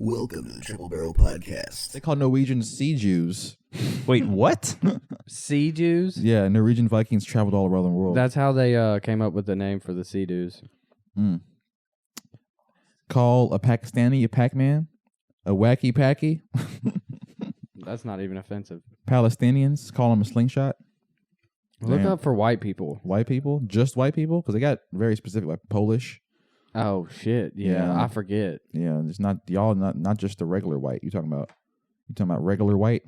Welcome to the Triple Barrel Podcast. They call Norwegians sea Jews. Wait, what? Sea Jews? Yeah, Norwegian Vikings traveled all around the world. That's how they came up with the name for the Sea Jews. Call a Pakistani a Pac-Man, a wacky packy. That's not even offensive. Palestinians call them a slingshot. Look Damn. up for white people. White people, just white people, because they got very specific, like Polish. Oh shit! Yeah, I forget. Yeah, it's not y'all, not just the regular white. You talking about regular white?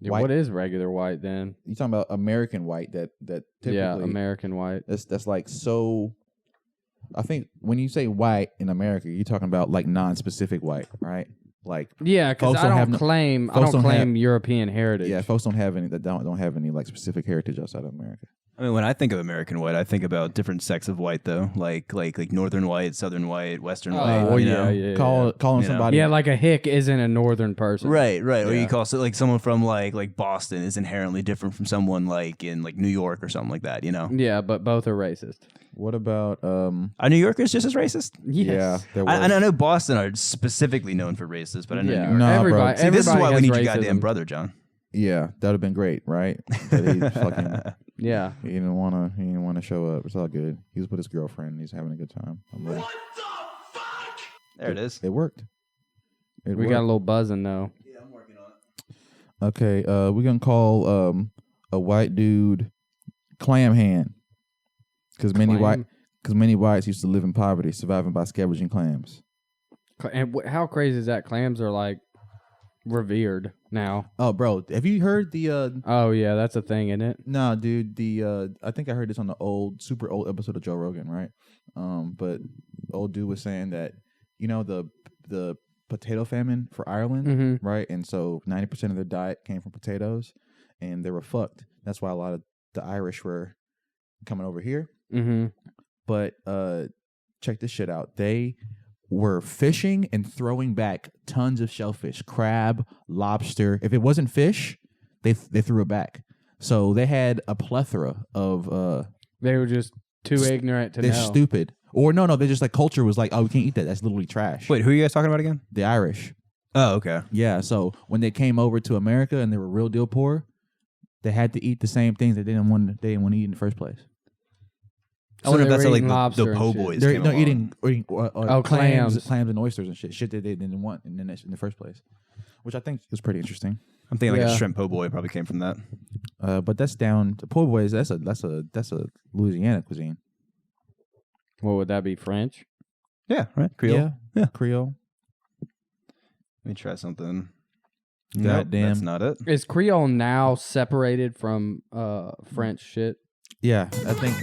Yeah, what is regular white then? You talking about American white that typically? Yeah, American white. That's like so. I think when you say white in America, you're talking about like non-specific white, right? Like because I don't claim European heritage. Yeah, folks don't have any that don't have any like specific heritage outside of America. I mean, when I think of American white, I think about different sects of white, though, like northern white, southern white, western white. Well, yeah. Calling somebody. Yeah, like a hick isn't a northern person. Right. Yeah. Or you call someone from like Boston is inherently different from someone like in like New York or something like that. You know. Yeah, but both are racist. What about Are New Yorkers just as racist? Yes. Yeah, there I was. know Boston are specifically known for racist, but I know New York. No, everybody. See, this is why we has need racism. your goddamn brother, John. Yeah, that would have been great, right? But he fucking Yeah. he didn't wanna show up. It's all good. He was with his girlfriend. He's having a good time. I'm like, What the fuck? There it is. it worked. We got a little buzzing though. Yeah, I'm working on it. Okay, we're gonna call a white dude clam hand because many whites used to live in poverty, surviving by scavenging clams. And how crazy is that? Clams are like revered now. Oh, bro, have you heard the? Oh yeah, that's a thing, isn't it? No, dude. I think I heard this on the super old episode of Joe Rogan, right? But old dude was saying that the potato famine for Ireland, right? And so 90% of their diet came from potatoes, and they were fucked. That's why a lot of the Irish were coming over here. Mm-hmm. But check this shit out. They were fishing and throwing back tons of shellfish, crab, lobster. If it wasn't fish, they threw it back. So they had a plethora of. They were just too ignorant to know. They're stupid. Or no, they just like culture was like, oh, we can't eat that. That's literally trash. Wait, who are you guys talking about again? The Irish. Oh, okay. Yeah. So when they came over to America and they were real deal poor, they had to eat the same things they didn't want to eat in the first place. I wonder if that's how like lobster the and po' shit. boys They're came along. eating clams and oysters and shit that they didn't want in the first place, which I think is pretty interesting. I'm thinking like Yeah. a shrimp po' boy probably came from that. But that's down to po' boys. That's a Louisiana cuisine. What would that be? French? Yeah, right. Creole. Yeah, Creole. Let me try something. Goddamn. Nope, that's not it. Is Creole now separated from French shit? Yeah, I think.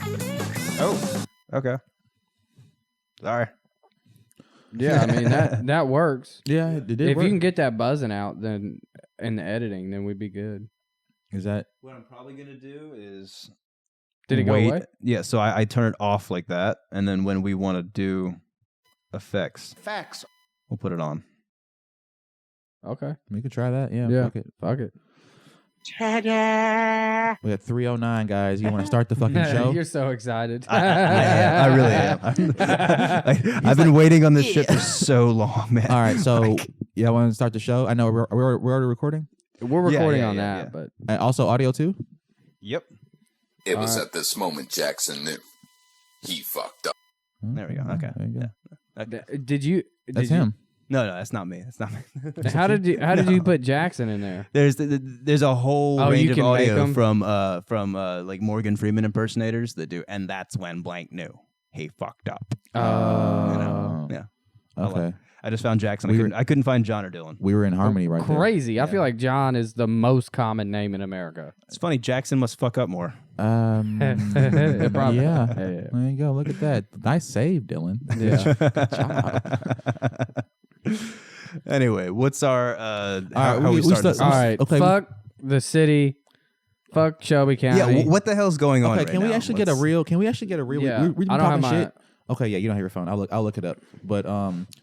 Oh, okay. Sorry. Yeah, I mean that works. Yeah, it did. If you can get that buzzing out, then in the editing, then we'd be good. Is that? What I'm probably gonna do is. Did it go away? Yeah, so I turn it off like that, and then when we want to do effects, we'll put it on. Okay. We could try that. Yeah. Yeah. Fuck it. Ta-da! We got 309 guys. You want to start the fucking show? You're so excited. I really am. I've been waiting on this shit for so long, man. All right. So yeah, I want to start the show. I know we're already recording. We're recording on yeah. that, but And also audio too. Yep. It was at this moment Jackson knew. He fucked up. There we go. Okay. There you go. Okay. did you? That's him. No, that's not me. That's not me. How did you put Jackson in there? There's a whole range you of can make audio them? from like Morgan Freeman impersonators that do, and that's when blank knew he fucked up. You know? Yeah. Okay. I just found Jackson. I couldn't find John or Dylan. We were in harmony right there. Crazy. I feel like John is the most common name in America. It's funny. Jackson must fuck up more. Probably. Yeah. Yeah. There you go. Look at that. Nice save, Dylan. Yeah. Anyway, what's our how we we start start- this? All right. Okay, Fuck the city. Fuck Shelby County. Yeah, what the hell's going on? Okay, right can we now? actually get a real? Can we actually get a real? Yeah, We've been I don't have talking my. shit. Okay, yeah, you don't have your phone. I'll look it up. But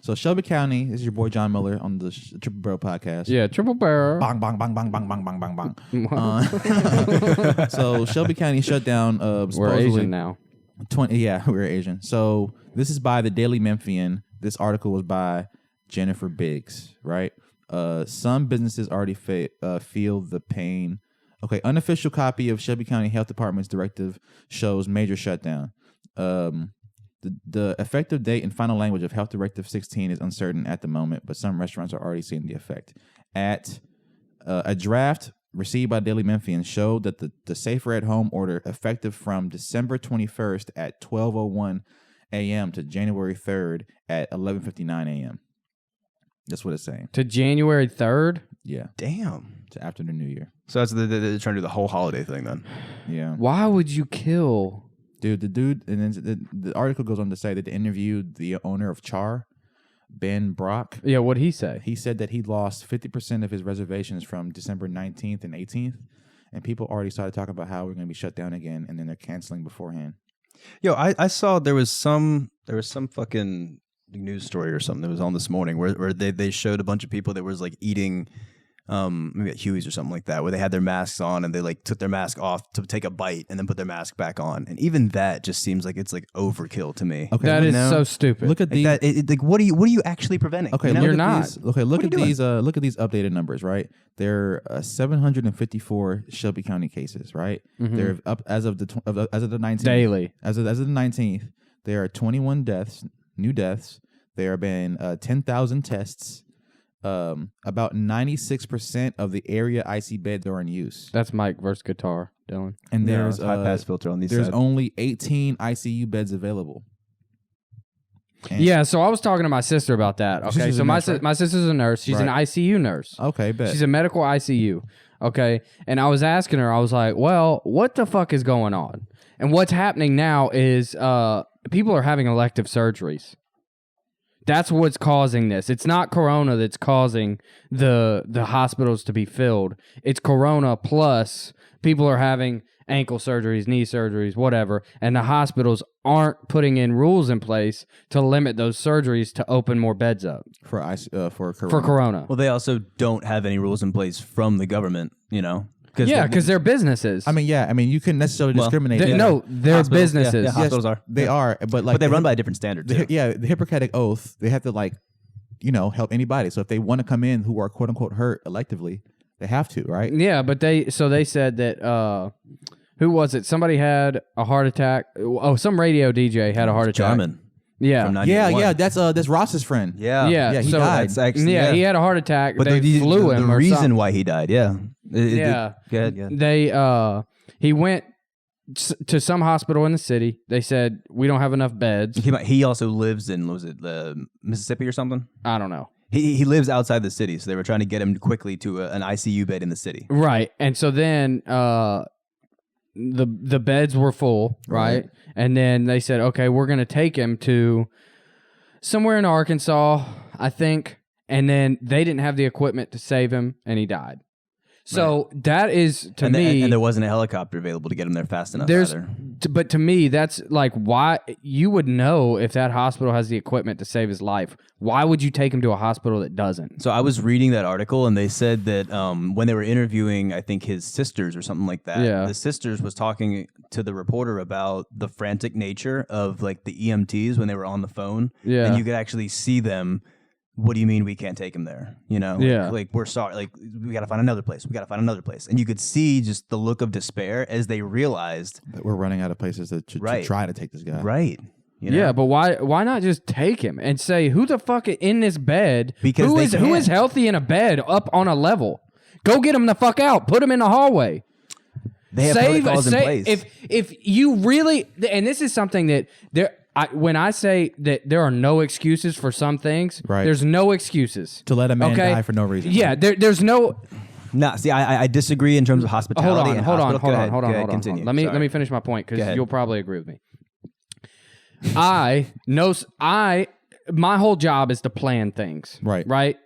so Shelby County, this is your boy John Miller on the Triple Barrel Podcast. Yeah, triple barrel. Bang bang bang bang bang bang bang bang bang. So Shelby County shut down. We're Supposedly Asian now. 20. Yeah, we're Asian. So this is by the Daily Memphian. This article was by Jennifer Biggs, right? Some businesses already feel the pain. Okay, unofficial copy of Shelby County Health Department's directive shows major shutdown. The effective date and final language of Health Directive 16 is uncertain at the moment, but some restaurants are already seeing the effect. A draft received by Daily Memphian showed that the Safer at Home order, effective from December 21st at 12:01 a.m. to January 3rd at 11:59 a.m. That's what it's saying. To January 3rd? Yeah. Damn. To after the New Year. So that's they're trying to do the whole holiday thing then. Yeah. Why would you kill? Dude, and then the article goes on to say that they interviewed the owner of Char, Ben Brock. Yeah, what'd he say? He said that he lost 50% of his reservations from December 19th and 18th, and people already started talking about how we're going to be shut down again, and then they're canceling beforehand. Yo, I saw there was some fucking news story or something that was on this morning where they showed a bunch of people that was like eating maybe at Huey's or something like that, where they had their masks on and they like took their mask off to take a bite and then put their mask back on, and even that just seems like it's like overkill to me. Okay, that is so stupid. Look at these. Like what are you actually preventing? Okay, you know? look You're at not. These, okay, look What at are you these. Look at these updated numbers. Right, there are 754 Shelby County cases. Right, they're up as of the 19th. Daily. As of the 19th, there are 21 new deaths. There have been 10,000 tests. About 96% of the area IC beds are in use. That's Mike versus guitar, Dylan. And there's high pass filter on these. There's sides. only 18 ICU beds available. And Yeah, so I was talking to my sister about that. Okay, sister's so a my nurse, right? my sister's a nurse. She's an Right. ICU nurse. Okay, bet. She's a medical ICU. Okay, and I was asking her. I was like, "Well, what the fuck is going on?" And what's happening now is people are having elective surgeries. That's what's causing this. It's not corona that's causing the hospitals to be filled. It's corona plus people are having ankle surgeries, knee surgeries, whatever, and the hospitals aren't putting in rules in place to limit those surgeries to open more beds up for corona. for corona. Well, they also don't have any rules in place from the government, you know. Yeah, because they're businesses. I mean, you couldn't necessarily discriminate. No, they're Hospitals, businesses. yeah, hospitals are. They are, but they run by a different standard. Too. The Hippocratic Oath, they have to help anybody. So if they want to come in who are quote unquote hurt electively, they have to, right? Yeah, but they said that who was it? Somebody had a heart attack. Oh, some radio DJ had a heart attack. Jarman. Yeah. From 98. Yeah, that's Ross's friend. Yeah, he so died. That's actually, yeah, he had a heart attack. But they flew him. The or reason something. why he died, yeah. Yeah. Good, yeah. They he went to some hospital in the city. They said we don't have enough beds. He also lives in Mississippi or something. I don't know. He lives outside the city, so they were trying to get him quickly to an ICU bed in the city. Right, and so then the beds were full, right? And then they said, okay, we're gonna take him to somewhere in Arkansas, I think. And then they didn't have the equipment to save him, and he died. So that is to me, and there wasn't a helicopter available to get him there fast enough. But to me, that's like why you would know if that hospital has the equipment to save his life. Why would you take him to a hospital that doesn't? So I was reading that article, and they said that when they were interviewing, I think his sisters or something like that, the sisters was talking to the reporter about the frantic nature of like the EMTs when they were on the phone. Yeah, and you could actually see them. What do you mean we can't take him there? You know, like we're sorry, like we got to find another place. We got to find another place. And you could see just the look of despair as they realized that we're running out of places to try to take this guy. Right. You know? Yeah, but why not just take him and say who the fuck in this bed? Because who is healthy in a bed up on a level? Go get him the fuck out. Put him in the hallway. They have protocols in place. If you really, and this is something that when I say that there are no excuses for some things, there's no excuses to let a man die for no reason. Yeah, there's no. No, see, I disagree in terms of hospitality. Hold on. Continue. Let me finish my point because you'll probably agree with me. My whole job is to plan things. Right.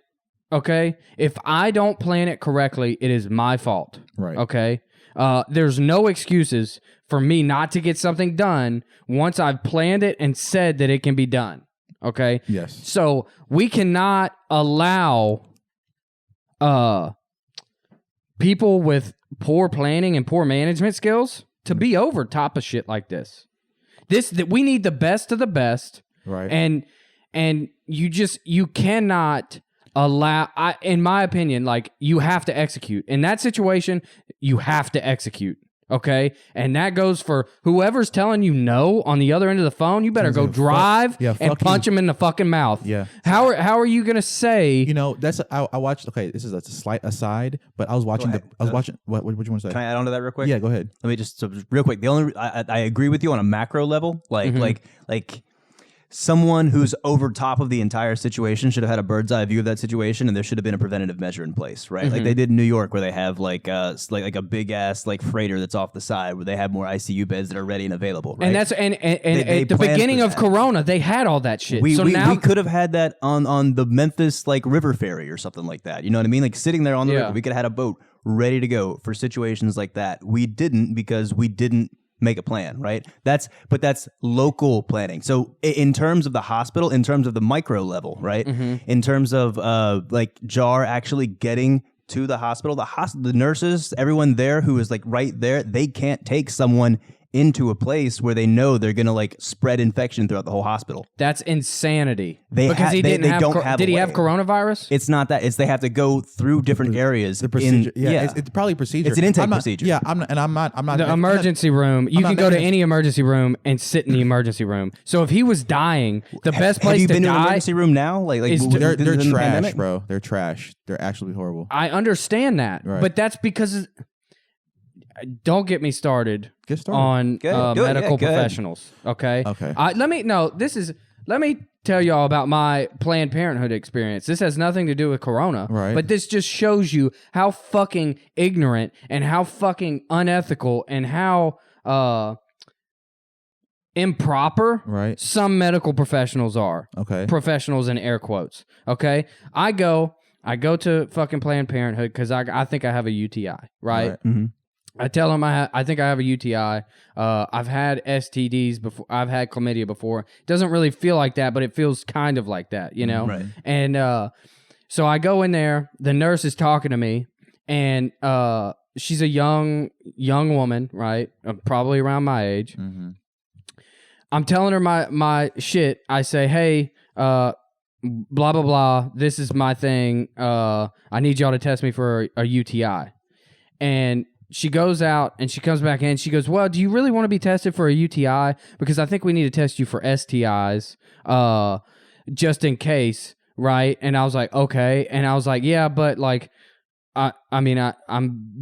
Okay. If I don't plan it correctly, it is my fault. Right. Okay. There's no excuses for me not to get something done once I've planned it and said that it can be done. Okay? Yes. So we cannot allow people with poor planning and poor management skills to be over top of shit like this. That we need the best of the best. Right. And and you cannot allow, in my opinion, like, you have to execute. In that situation, you have to execute. Okay, and that goes for whoever's telling you no on the other end of the phone. You better go drive and punch him in the fucking mouth. Yeah. How are you gonna say? You know, that's I watched. Okay, this is a slight aside, but I was watching what would you want to say? Can I add on to that real quick? Yeah, go ahead. Let me just real quick. The only I agree with you on a macro level, like someone who's over top of the entire situation should have had a bird's eye view of that situation, and there should have been a preventative measure in place, right? Like they did in New York, where they have like a big ass like freighter that's off the side, where they have more ICU beds that are ready and available, right? And that's and at the beginning of Corona, they had all that shit. We now we could have had that on the Memphis like river ferry or something like that. You know what I mean? Like sitting there on the river, we could have had a boat ready to go for situations like that. We didn't, because we didn't make a plan, right? That's local planning. So in terms of the hospital, in terms of the micro level, right? In terms of like JAR actually getting to the hospital, the nurses, everyone there who is like right there, they can't take someone into a place where they know they're gonna like spread infection throughout the whole hospital. That's insanity. Did he have coronavirus? It's not that. It's they have to go through different areas. The procedure, it's probably procedure. It's an intake procedure. Yeah, I'm not. The emergency room. You can go to any emergency room and sit in the emergency room. So if he was dying, the best place to die. Have you been to an emergency room now? Like they're trash, bro. They're trash. They're actually horrible. I understand that, but that's because. Don't get me started. On medical professionals. Okay. Let me tell y'all about my Planned Parenthood experience. This has nothing to do with Corona, right? But this just shows you how fucking ignorant and how fucking unethical and how improper some medical professionals are. Okay. Professionals in air quotes. Okay. I go to fucking Planned Parenthood because I think I have a UTI, right? Mm-hmm. I tell them I think I have a UTI. I've had STDs before. I've had chlamydia before. It doesn't really feel like that, but it feels kind of like that, you know? Right. And so I go in there. The nurse is talking to me, and she's a young woman, right? Probably around my age. Mm-hmm. I'm telling her my shit. I say, hey, blah, blah, blah. This is my thing. I need y'all to test me for a UTI. And she goes out and she comes back in. She goes, well, do you really want to be tested for a UTI? Because I think we need to test you for STIs just in case, right? And I was like, okay. And I was like, yeah, but like, I'm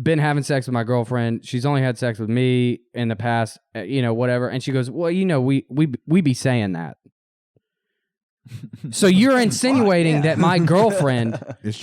been having sex with my girlfriend. She's only had sex with me in the past, whatever. And she goes, well, we be saying that. So you're insinuating that my girlfriend is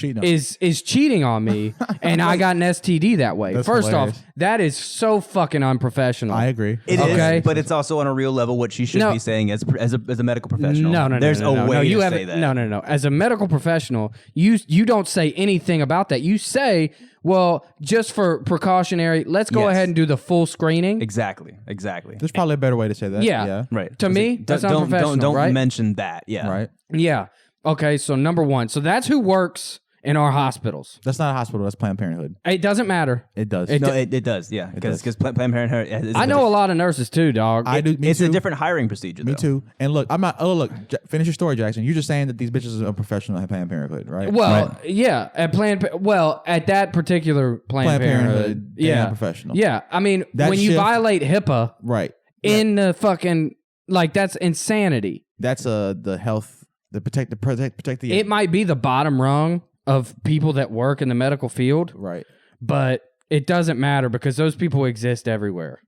cheating on me, and I got an STD that way. That's First hilarious. off, that is so fucking unprofessional. I agree. It is, but it's also on a real level what she should be saying as a medical professional. No. There's a way to say that. No. As a medical professional, you don't say anything about that. You say, well, just for precautionary, let's go ahead and do the full screening. Exactly. There's probably a better way to say that. Yeah. Right. To me, that's unprofessional, don't right? mention that. Yeah. Right. Yeah. Okay, so number one. So that's who works in our hospitals. That's not a hospital. That's Planned Parenthood. It doesn't matter. It does. It does. Yeah. Because Planned Parenthood. I know a lot of nurses too, dog. I do. It's a different hiring procedure. Me too. And look, I'm not. Oh, look. Finish your story, Jackson. You're just saying that these bitches are unprofessional at Planned Parenthood, right? Well, yeah. At that particular Planned Parenthood, yeah, unprofessional. Yeah. I mean, when you violate HIPAA, right, in the fucking that's insanity. That's the health. The protect the. It might be the bottom rung of people that work in the medical field, right? But it doesn't matter because those people exist everywhere.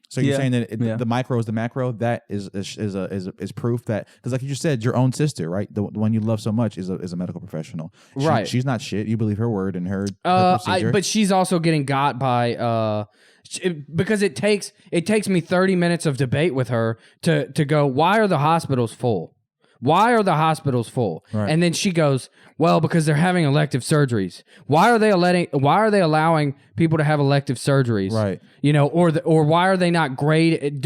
So you're saying that the micro is the macro. That is proof that, because like you just said, your own sister, right? The one you love so much is a medical professional, right? She's not shit. You believe her word and her procedure. But she's also getting got by because it takes me 30 minutes of debate with her to go, why are the hospitals full? Why are the hospitals full? Right. And then she goes, well, because they're having elective surgeries. Why are they allowing people to have elective surgeries? Right. Or why are they not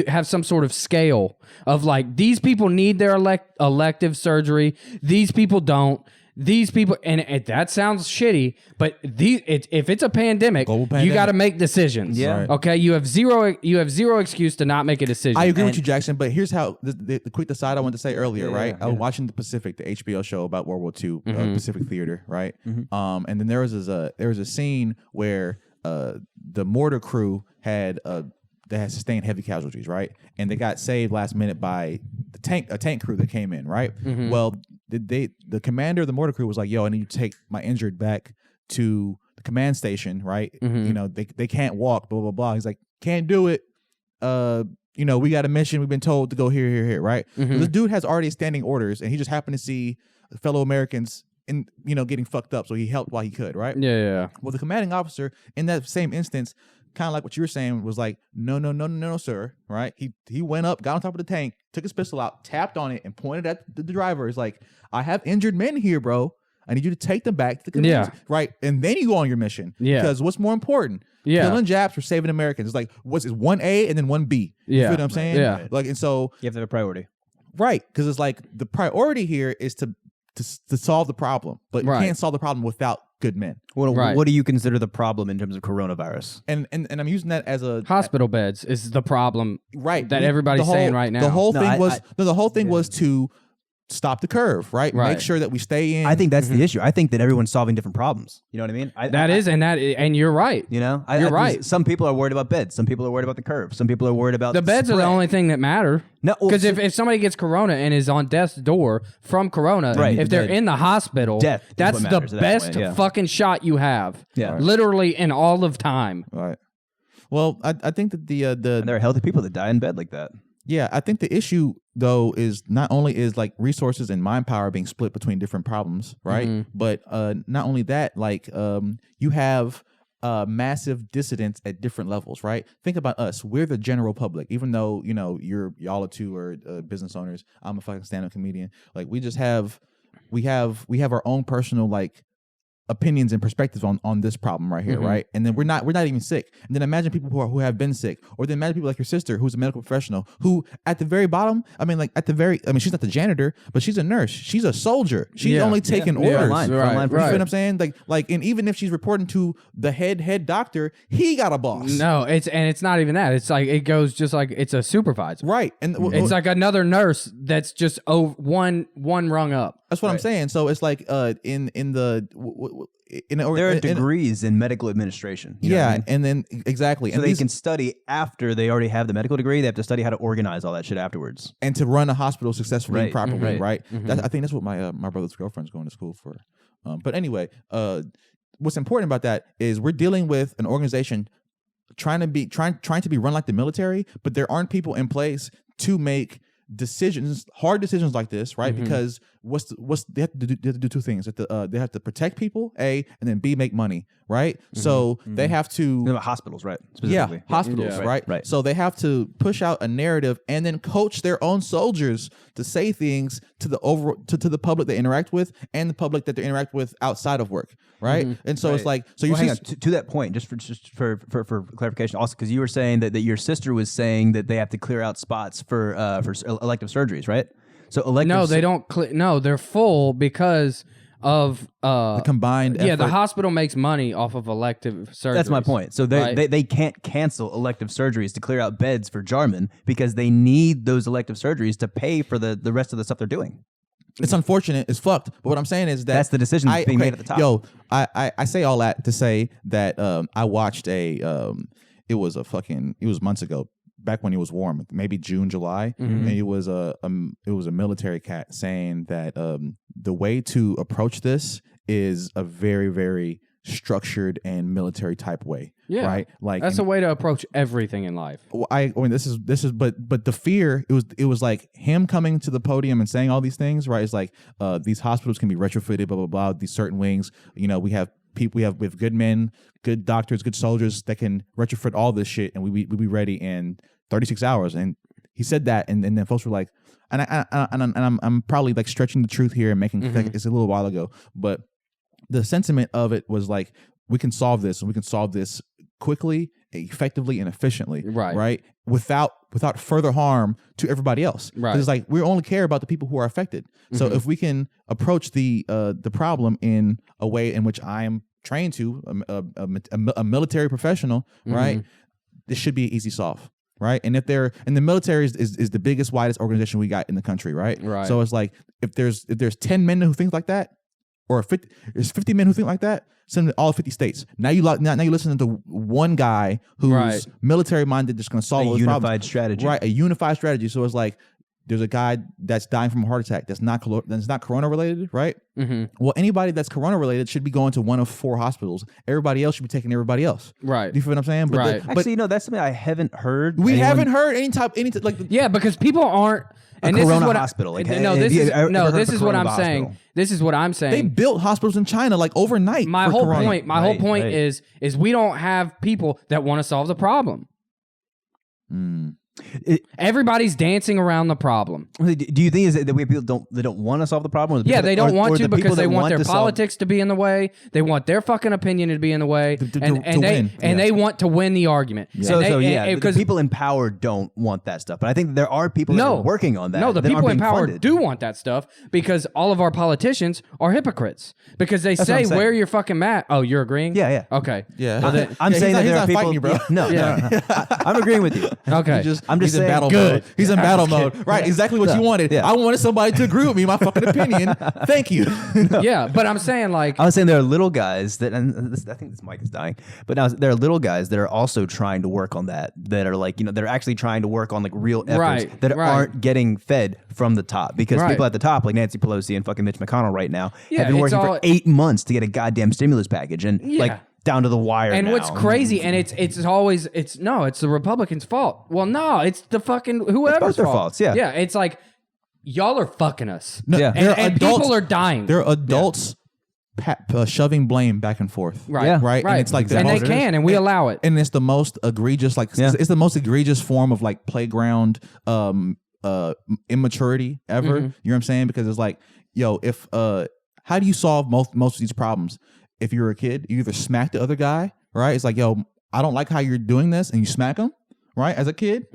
have some sort of scale of like, these people need their elective surgery, these people don't. these people, and that sounds shitty, but if it's a pandemic, Global you pandemic. got to make decisions. Yeah. Right. Okay. You have zero excuse to not make a decision. I agree with you, Jackson. But here's how the quick aside I wanted to say earlier, right? yeah. I was watching The Pacific, the HBO show about World War II, Pacific Theater, right? And then there was a scene where the mortar crew had sustained heavy casualties, right? And they got saved last minute by a tank crew that came in, right? Well, the commander of the mortar crew was like, "Yo, I need you to take my injured back to the command station, right? You know, they can't walk, blah blah blah." He's like, "Can't do it. You know, we got a mission. We've been told to go here, right?" So this dude has already standing orders, and he just happened to see fellow Americans getting fucked up, so he helped while he could, right? Yeah. Well, the commanding officer in that same instance, kind of like what you were saying, was like, no, sir, right? He went up, got on top of the tank, took his pistol out, tapped on it, and pointed at the driver. He's like, "I have injured men here, bro. I need you to take them back to the command." Right? And then you go on your mission. Yeah. Because what's more important? Yeah. Killing Japs or saving Americans? It's like, what's it, 1A and then 1B? You Yeah. feel what I'm saying? Yeah. Like, and so, You have to have a priority. right, because it's like the priority here is to solve the problem, but you Right. can't solve the problem without good men. Right. What do you consider the problem in terms of coronavirus? And I'm using that as a Hospital beds is the problem. right that everybody's saying right now. The whole No, thing I- was I- the whole thing was to stop the curve, right? Right. Make sure that we stay in. I think that's the issue. I think that everyone's solving different problems. You know what I mean? And you're right. You know, You're right. Some people are worried about beds. Some people are worried about the curve. Some people are worried about The beds are the spread. only thing that matter. No, well, Because so- if somebody gets corona and is on death's door from corona, Right. if they're Dead. in the hospital, Death is that's what the matters at that best point, yeah. fucking shot you have. Yeah. Right. Literally in all of time. right. Well, I think that and there are healthy people that die in bed like that. yeah, I think the issue though is not only is like resources and mind power being split between different problems, right? But not only that, like you have massive dissidents at different levels, right? Think about us. We're the general public. Even though, y'all two are business owners, I'm a fucking stand-up comedian. Like we have our own personal like opinions and perspectives on this problem right here, right? And then we're not even sick. And then imagine people who have been sick, or then imagine people like your sister who's a medical professional who at the very bottom, she's not the janitor, but she's a nurse. She's a soldier. She's only taking orders. Frontline, Right, frontline for You right. feel what I'm saying? Like, and even if she's reporting to the head doctor, he got a boss. No, it's not even that. It's like it goes just like it's a supervisor. Right. And It's like another nurse that's just one rung up. that's what I'm saying. So it's like There are degrees in medical administration. You know what I mean? and then exactly. So and they these- can study after they already have the medical degree. They have to study how to organize all that shit afterwards. and to run a hospital successfully and Right, properly, right? right. I think that's what my brother's girlfriend's going to school for. But anyway, what's important about that is we're dealing with an organization trying to be run like the military, but there aren't people in place to make hard decisions like this, right? Because they have to do two things. They have to protect people, A, and then B, make money, right? So they have to Hospitals, right? yeah, Specifically. hospitals, Yeah. right? Right. So they have to push out a narrative and then coach their own soldiers to say things to the public they interact with and the public that they interact with outside of work, right? And so it's like, so you Well, see, hang on. To that point, just for clarification, also because you were saying that your sister was saying that they have to clear out spots for elective surgeries, right? So elective. No, they don't. No, they're full because of the combined Yeah, the effort- hospital makes money off of elective surgeries. That's my point. So right? they can't cancel elective surgeries to clear out beds for Jarman because they need those elective surgeries to pay for the rest of the stuff they're doing. It's unfortunate. It's fucked. But what I'm saying is that That's the decision that's being made at the top. Yo, I say all that to say that I watched it was months ago, back when it was warm, maybe June, July, and it was a military cat saying that the way to approach this is a very, very structured and military type way. Yeah. Right. Like That's a way to approach everything in life. this is but the fear, it was like him coming to the podium and saying all these things, right? It's like these hospitals can be retrofitted, blah blah blah, these certain wings, we have people, we have good men, good doctors, good soldiers that can retrofit all this shit, and we be ready in 36 hours. And he said that, and then folks were like, and I'm probably like stretching the truth here and making it's a little while ago, but the sentiment of it was like, we can solve this, and we can solve this quickly, effectively, and efficiently. Right. Right. Without further harm to everybody else. Right. 'Cause it's like we only care about the people who are affected. So if we can approach the problem in a way in which I am trained to, a military professional, right? This should be an easy solve. Right. And the military is the biggest, widest organization we got in the country. Right. Right. So it's like, if there's 10 men who think like that, or there's 50 men who think like that, send them to all 50 states. Now you listen to one guy who's military minded, just going to solve all those problems. A unified strategy. Right. A unified strategy. So it's like, there's a guy that's dying from a heart attack that's not corona related, right? Well, anybody that's corona related should be going to one of 4 hospitals. Everybody else should be taking everybody else. Right. Do you feel what I'm saying? But actually, that's something I haven't heard. We haven't heard any type like. Yeah, because people aren't. And this is what hospital. This is what I'm saying. This is what I'm saying. They built hospitals in China like overnight. My whole point is we don't have people that want to solve the problem. Everybody's dancing around the problem. Do you think is it that people don't want to solve the problem? Yeah, they don't want to because they want their politics to be in the way. They want their fucking opinion to be in the way, and they want to win the argument. Yeah. Because people in power don't want that stuff. But I think there are people that are working on that. No, the people in power do want that stuff because all of our politicians are hypocrites because they say wear your fucking mat. Oh, you're agreeing? Yeah. Okay. Yeah. I'm saying that there are people. You, bro. No. I'm agreeing with you. Okay. He's in battle mode. He's in battle mode. Right, exactly what you wanted. I wanted somebody to agree with me, my fucking opinion. Thank you. Yeah, but I'm saying I was saying there are little guys that, and I think this mic is dying, but now there are little guys that are also trying to work on that are like, they're actually trying to work on like real efforts that aren't getting fed from the top because people at the top like Nancy Pelosi and fucking Mitch McConnell right now have been working for 8 months to get a goddamn stimulus package and down to the wire. And now. what's crazy, and it's the Republicans' fault. Well, no, it's the fucking whoever's their fault. Faults, yeah. Yeah, it's like y'all are fucking us. No, and people are dying. There are adults shoving blame back and forth. Right. Yeah. Right. And it's like and they can, and we allow it. And it's the most egregious, it's the most egregious form of like playground immaturity ever. You know what I'm saying? Because it's like, if how do you solve most of these problems? If you're a kid, you either smack the other guy, right? It's like, I don't like how you're doing this, and you smack him, right, as a kid.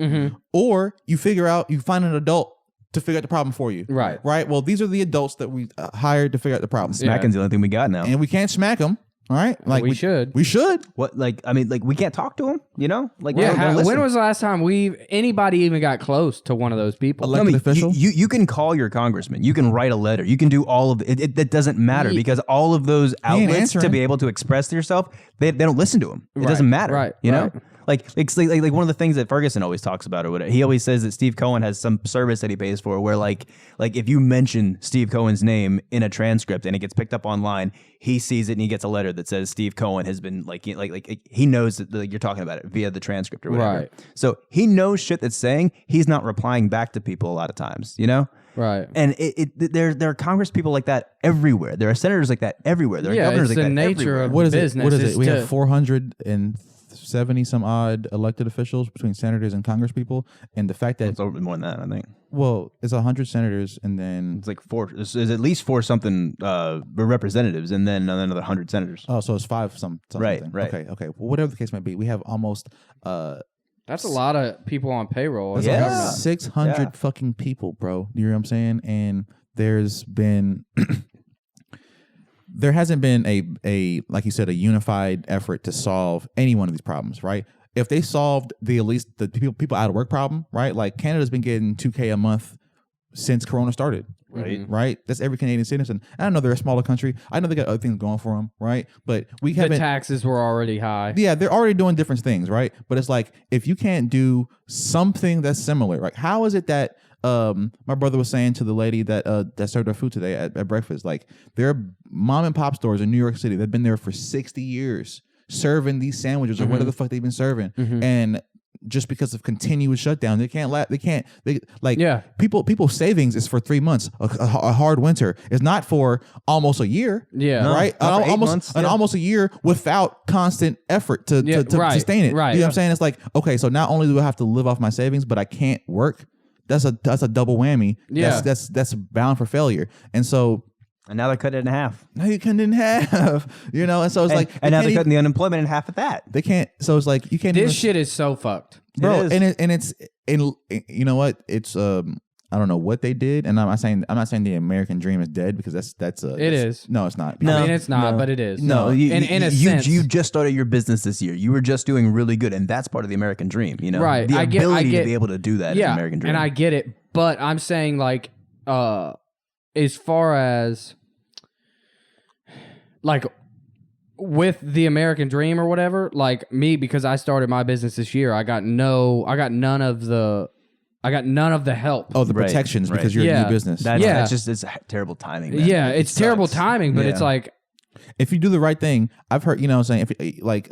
Or you find an adult to figure out the problem for you. Right. Right? Well, these are the adults that we hired to figure out the problem. Smacking's the only thing we got now. And we can't smack them. All right, like we should. We should. What, like, I mean, like, we can't talk to him, Like, when was the last time anybody even got close to one of those people? Elected official? You can call your congressman. You can write a letter. You can do all of it. It doesn't matter because all of those outlets to be able to express yourself, they don't listen to him. It doesn't matter. Right. You know? Like one of the things that Ferguson always talks about, or whatever, he always says that Steve Cohen has some service that he pays for where like if you mention Steve Cohen's name in a transcript and it gets picked up online, he sees it and he gets a letter that says Steve Cohen has been like he knows that you're talking about it via the transcript or whatever. Right. So he knows shit that's saying. He's not replying back to people a lot of times, Right. And there are Congress people like that everywhere. There are senators like that everywhere. There are governors like that everywhere. It's the nature of what is business. What is it? We have 470 some odd elected officials between senators and Congress people, and the fact that it's over more than that, I think. Well, it's 100 senators, and then it's like four. There's at least four something representatives, and then another 100 senators. Oh, so it's five something. Right. Okay. Well, whatever the case might be, we have almost. That's a lot of people on payroll. Yeah. 600 fucking people, bro. You know what I'm saying? And there's been. There hasn't been a like you said, a unified effort to solve any one of these problems, right? If they solved at least the people out of work problem, right? Like Canada's been getting $2,000 a month since Corona started, right? That's every Canadian citizen. I know they're a smaller country. I know they got other things going for them, right? But we haven't. The taxes were already high. Yeah, they're already doing different things, right? But it's like if you can't do something that's similar, like how is it that my brother was saying to the lady that served our food today at breakfast, like there are mom and pop stores in New York City that've been there for 60 years serving these sandwiches or whatever the fuck they've been serving, and just because of continuous shutdown, people's savings is for 3 months. A hard winter is not for almost a year. Yeah, right. Almost a year without constant effort to sustain it. Right. You know what I'm saying? It's like, okay, so not only do I have to live off my savings, but I can't work. That's a double whammy. Yeah. That's bound for failure. And so And now they're cutting it in half. Now you couldn't in half, you know, and so it's like, and now they're cutting the unemployment in half of that. they can't. So it's like you can't. This shit is so fucked, bro. It And you know what? It's I don't know what they did, and I'm not saying the American dream is dead because that's It is. No, it's not. I mean, it's not, but it is. No, in a sense, you just started your business this year. You were just doing really good, and that's part of the American dream. You know, Right. The I get- ability to be able to do that is the American dream. and I get it, but I'm saying like, as far as like with the American dream or whatever, like me, because I started my business this year, I got none of the help. Oh, the protections because you're a new business. That's just it's terrible timing. Man. Yeah, it's terrible timing, but it's like, if you do the right thing, I've heard, you know what I'm saying, if like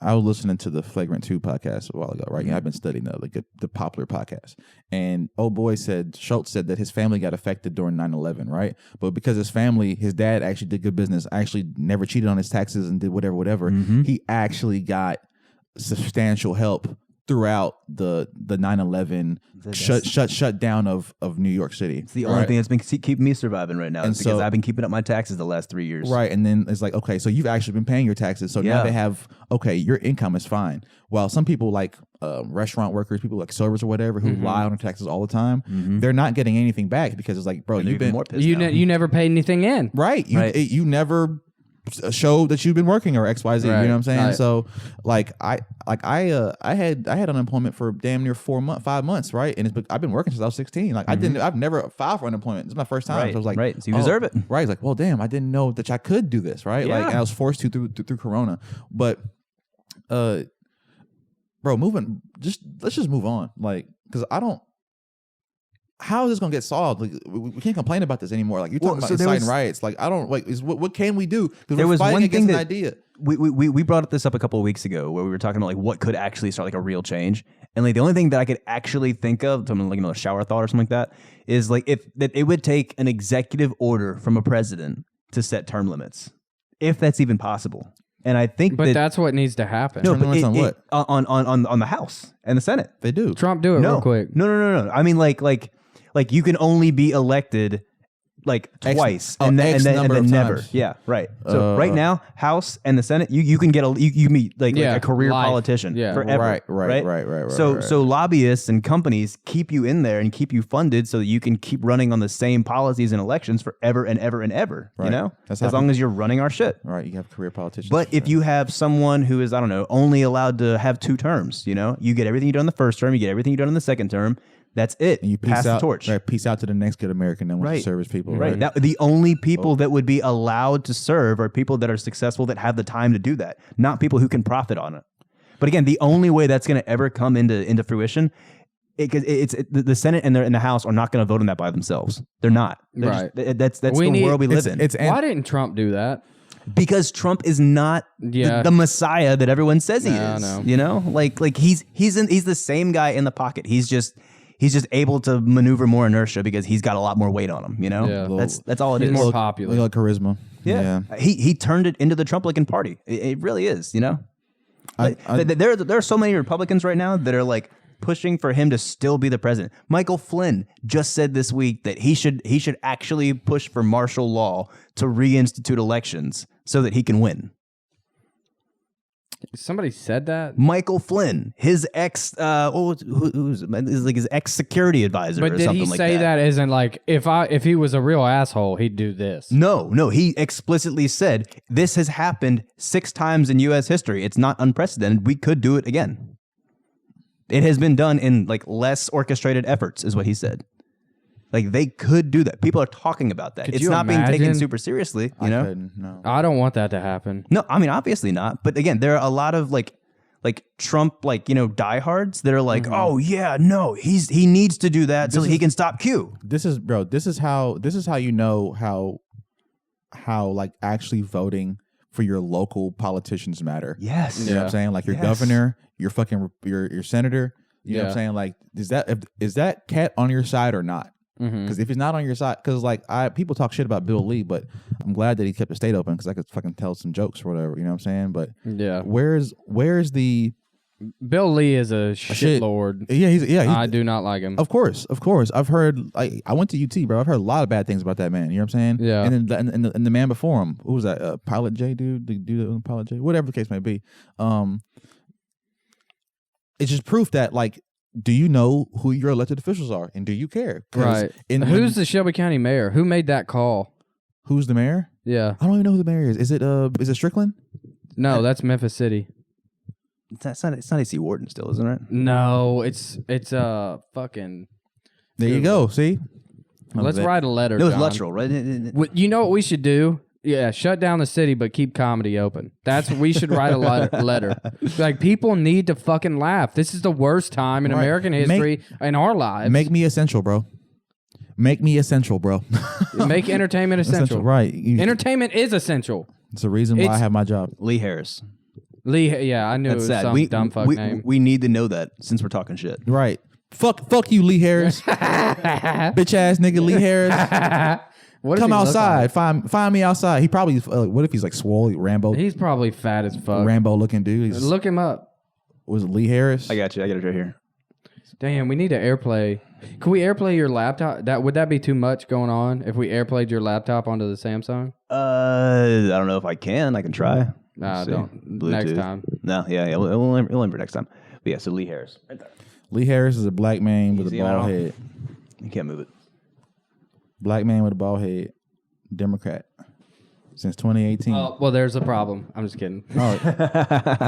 I was listening to the Flagrant 2 podcast a while ago, right? Yeah, I've been studying the popular podcast. And Schultz said that his family got affected during 9/11, right? But because his dad actually did good business, actually never cheated on his taxes and did whatever, he actually got substantial help throughout the 9/11 shut down of New York City. It's the only thing that's been keeping me surviving right now. And because I've been keeping up my taxes the last 3 years. Right. And then it's like, okay, so you've actually been paying your taxes. So now they have, okay, your income is fine. While some people like restaurant workers, people like servers or whatever who lie on their taxes all the time, they're not getting anything back because it's like, bro, you've been more pissed you never paid anything in. Right. You never show that you've been working or XYZ, you know what I'm saying? Right. So like I had unemployment for damn near 5 months, right? And I've been working since I was 16. Like I've never filed for unemployment. This is my first time. Right. So I was like, right. So you deserve it. Right. It's like, well, damn, I didn't know that I could do this, right? Yeah. Like, and I was forced to through Corona. But bro, let's just move on. Like, because how is this gonna get solved? Like, we can't complain about this anymore. Like, you're talking about inciting riots. Like, I don't like. What can we do? Because we're fighting against an idea. We brought this up a couple of weeks ago where we were talking about like what could actually start like a real change, and like the only thing that I could actually think of, something like a shower thought or something like that, is like that it would take an executive order from a president to set term limits, if that's even possible. And I think, but that's what needs to happen. No, but on what? On the House and the Senate, they do. Trump do it real quick. No. I mean, like you can only be elected like twice and then never. Yeah, right. So right now, House and the Senate, you can get you meet like a career politician forever. Right. So lobbyists and companies keep you in there and keep you funded so that you can keep running on the same policies and elections forever and ever and ever. Right. You know, as long as you're running our shit. Right. You have career politicians. But if you have someone who is, I don't know, only allowed to have 2 terms, you know, you get everything you done in the first term, you get everything you done in the second term. That's it. And you pass the torch. Right, peace out to the next good American that wants to serve his people. Right. The only people that would be allowed to serve are people that are successful that have the time to do that, not people who can profit on it. But again, the only way that's going to ever come into fruition, the Senate and the House are not going to vote on that by themselves. They're not. That's the world we live in. Why didn't Trump do that? Because Trump is not the Messiah that everyone says he is. No. You know, like he's the same guy in the pocket. He's just able to maneuver more inertia because he's got a lot more weight on him. You know, that's all it is. He's more popular. Like charisma. Yeah. He turned it into the Trump-Lincoln party. It really is. You know, there are so many Republicans right now that are like pushing for him to still be the president. Michael Flynn just said this week that he should actually push for martial law to reinstitute elections so that he can win. Somebody said that? Michael Flynn, his ex, who's like his ex security advisor. But did he say that as in like if he was a real asshole, he'd do this? No. He explicitly said this has happened 6 times in U.S. history. It's not unprecedented. We could do it again. It has been done in like less orchestrated efforts, is what he said. Like they could do that. People are talking about that. It's not being taken super seriously. You know, no. I don't want that to happen. No, I mean obviously not. But again, there are a lot of like Trump, diehards that are like, oh yeah, no, he needs to do that so he can stop Q. This is how you know how like actually voting for your local politicians matter. Yes, you know what I'm saying? Like your governor, your fucking your senator. You know what I'm saying? Like, is that cat on your side or not? Because if he's not on your side, because like people talk shit about Bill Lee, but I'm glad that he kept the state open because I could fucking tell some jokes or whatever. You know what I'm saying? But yeah, where's the Bill Lee is a shit. shitlord. Yeah, I do not like him. Of course. I've heard. I went to UT, bro. I've heard a lot of bad things about that man. You know what I'm saying? Yeah. And then and the man before him, who was that? Pilot J dude, the dude that was Pilot J, whatever the case may be. It's just proof that like, do you know who your elected officials are, and do you care? Right. Who's the Shelby County mayor? Who made that call? Who's the mayor? Yeah. I don't even know who the mayor is. Is it Strickland? No, that's Memphis City. It's not AC Wharton still, isn't it? No, it's fucking. There you go. See. Let's write a letter. It was John. Luttrell, right? You know what we should do? Yeah, shut down the city, but keep comedy open. That's what we should write a letter. Like, people need to fucking laugh. This is the worst time in American history in our lives. Make me essential, bro. Make me essential, bro. Make entertainment essential. Right. Entertainment is essential. It's the reason why I have my job. Lee Harris. Lee, yeah, I knew That's it was sad. some dumb fuck name. We need to know that since we're talking shit. Right. Fuck you, Lee Harris. Bitch ass nigga Lee Harris. Come outside. Like? Find me outside. He probably. What if he's like swole, Rambo? He's probably fat as fuck. Rambo looking dude. Look him up. Was it Lee Harris? I got you. I got it right here. Damn, we need to airplay. Can we airplay your laptop? Would that be too much going on if we airplayed your laptop onto the Samsung? I don't know if I can. I can try. Nah, don't. Bluetooth. Next time. No, yeah, we'll remember next time. But yeah, so Lee Harris. Right there. Lee Harris is a black man with a bald head. You can't move it. Black man with a bald head. Democrat. Since 2018. Oh, well, there's a problem. I'm just kidding. Oh.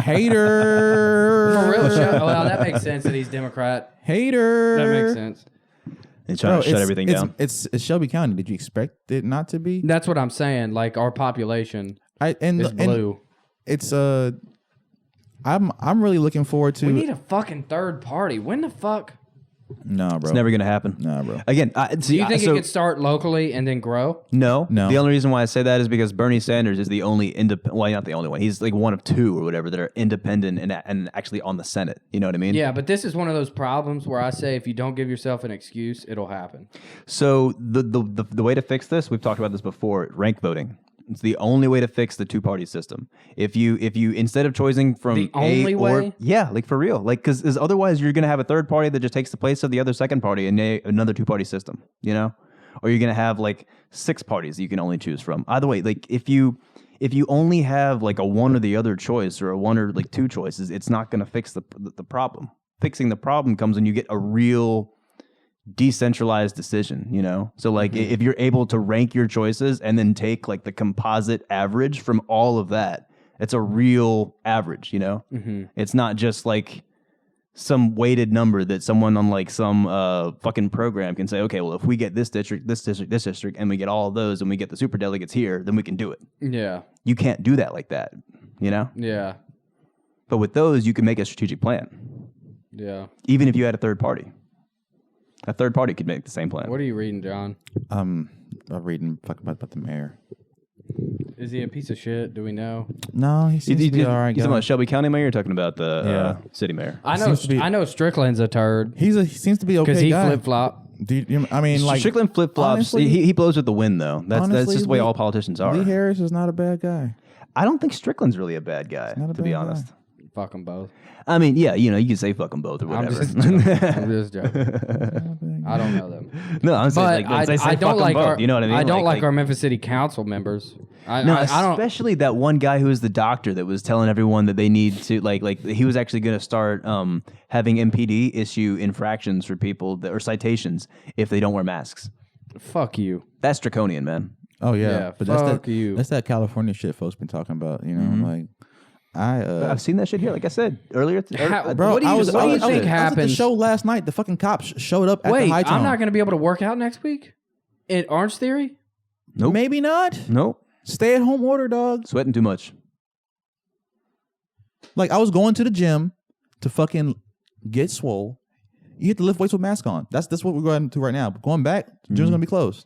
Hater. For real, well, that makes sense that he's Democrat. Hater. That makes sense. They're trying to shut everything down. It's Shelby County. Did you expect it not to be? That's what I'm saying. Like, our population is blue. It's I'm really looking forward to. We need a fucking third party. When the fuck? Nah, bro. It's never gonna happen. Nah, bro. Again, do you think it could start locally and then grow? No. The only reason why I say that is because Bernie Sanders is the only well, not the only one. He's like one of two or whatever that are independent and actually on the Senate. You know what I mean? Yeah, but this is one of those problems where I say if you don't give yourself an excuse, it'll happen. So the way to fix this, we've talked about this before, rank voting. It's the only way to fix the two-party system. If you instead of choosing from the only way, yeah, like for real, like because otherwise you're gonna have a third party that just takes the place of the other second party and another two-party system, you know, or you're gonna have like 6 parties that you can only choose from. Either way, like if you only have like a one or the other choice or a one or like 2 choices, it's not gonna fix the problem. Fixing the problem comes when you get a real decentralized decision, you know? So like if you're able to rank your choices and then take like the composite average from all of that, it's a real average, you know? It's not just like some weighted number that someone on like some fucking program can say, okay, well, if we get this district, and we get all of those and we get the super delegates here, then we can do it. Yeah. You can't do that like that, you know? Yeah. But with those, you can make a strategic plan. Yeah. Even if you had a third party. A third party could make the same plan. What are you reading, John? I'm reading about the mayor. Is he a piece of shit? Do we know? No, he seems to be all right. You talking about Shelby County mayor or talking about the city mayor? I know Strickland's a turd. He seems to be okay because he guy. flip flop. I mean, like Strickland flip flops. He blows with the wind though. That's just the way all politicians are. Lee Harris is not a bad guy. I don't think Strickland's really a bad guy, to be honest. Fuck them both. I mean, yeah, you know, you can say fuck them both or whatever. I'm just joking. I don't know them. No, I'm saying but like, I don't like both, you know what I mean? I don't like our Memphis City Council members. I don't. Especially that one guy who was the doctor that was telling everyone that they need to like he was actually going to start having MPD issue infractions for people or citations if they don't wear masks. Fuck you. That's draconian, man. Oh yeah, but fuck you. That's that California shit folks been talking about. You know, like. I've seen that shit here. Like I said earlier, bro. What do you think happens? I was at the show last night. The fucking cops showed up at the High Tone. I'm not going to be able to work out next week in Orange Theory. Nope. Maybe not. Nope. Stay at home order, dog. Sweating too much. Like I was going to the gym to fucking get swole. You have to lift weights with mask on. That's what we're going to right now. But going back, gym's gonna be closed.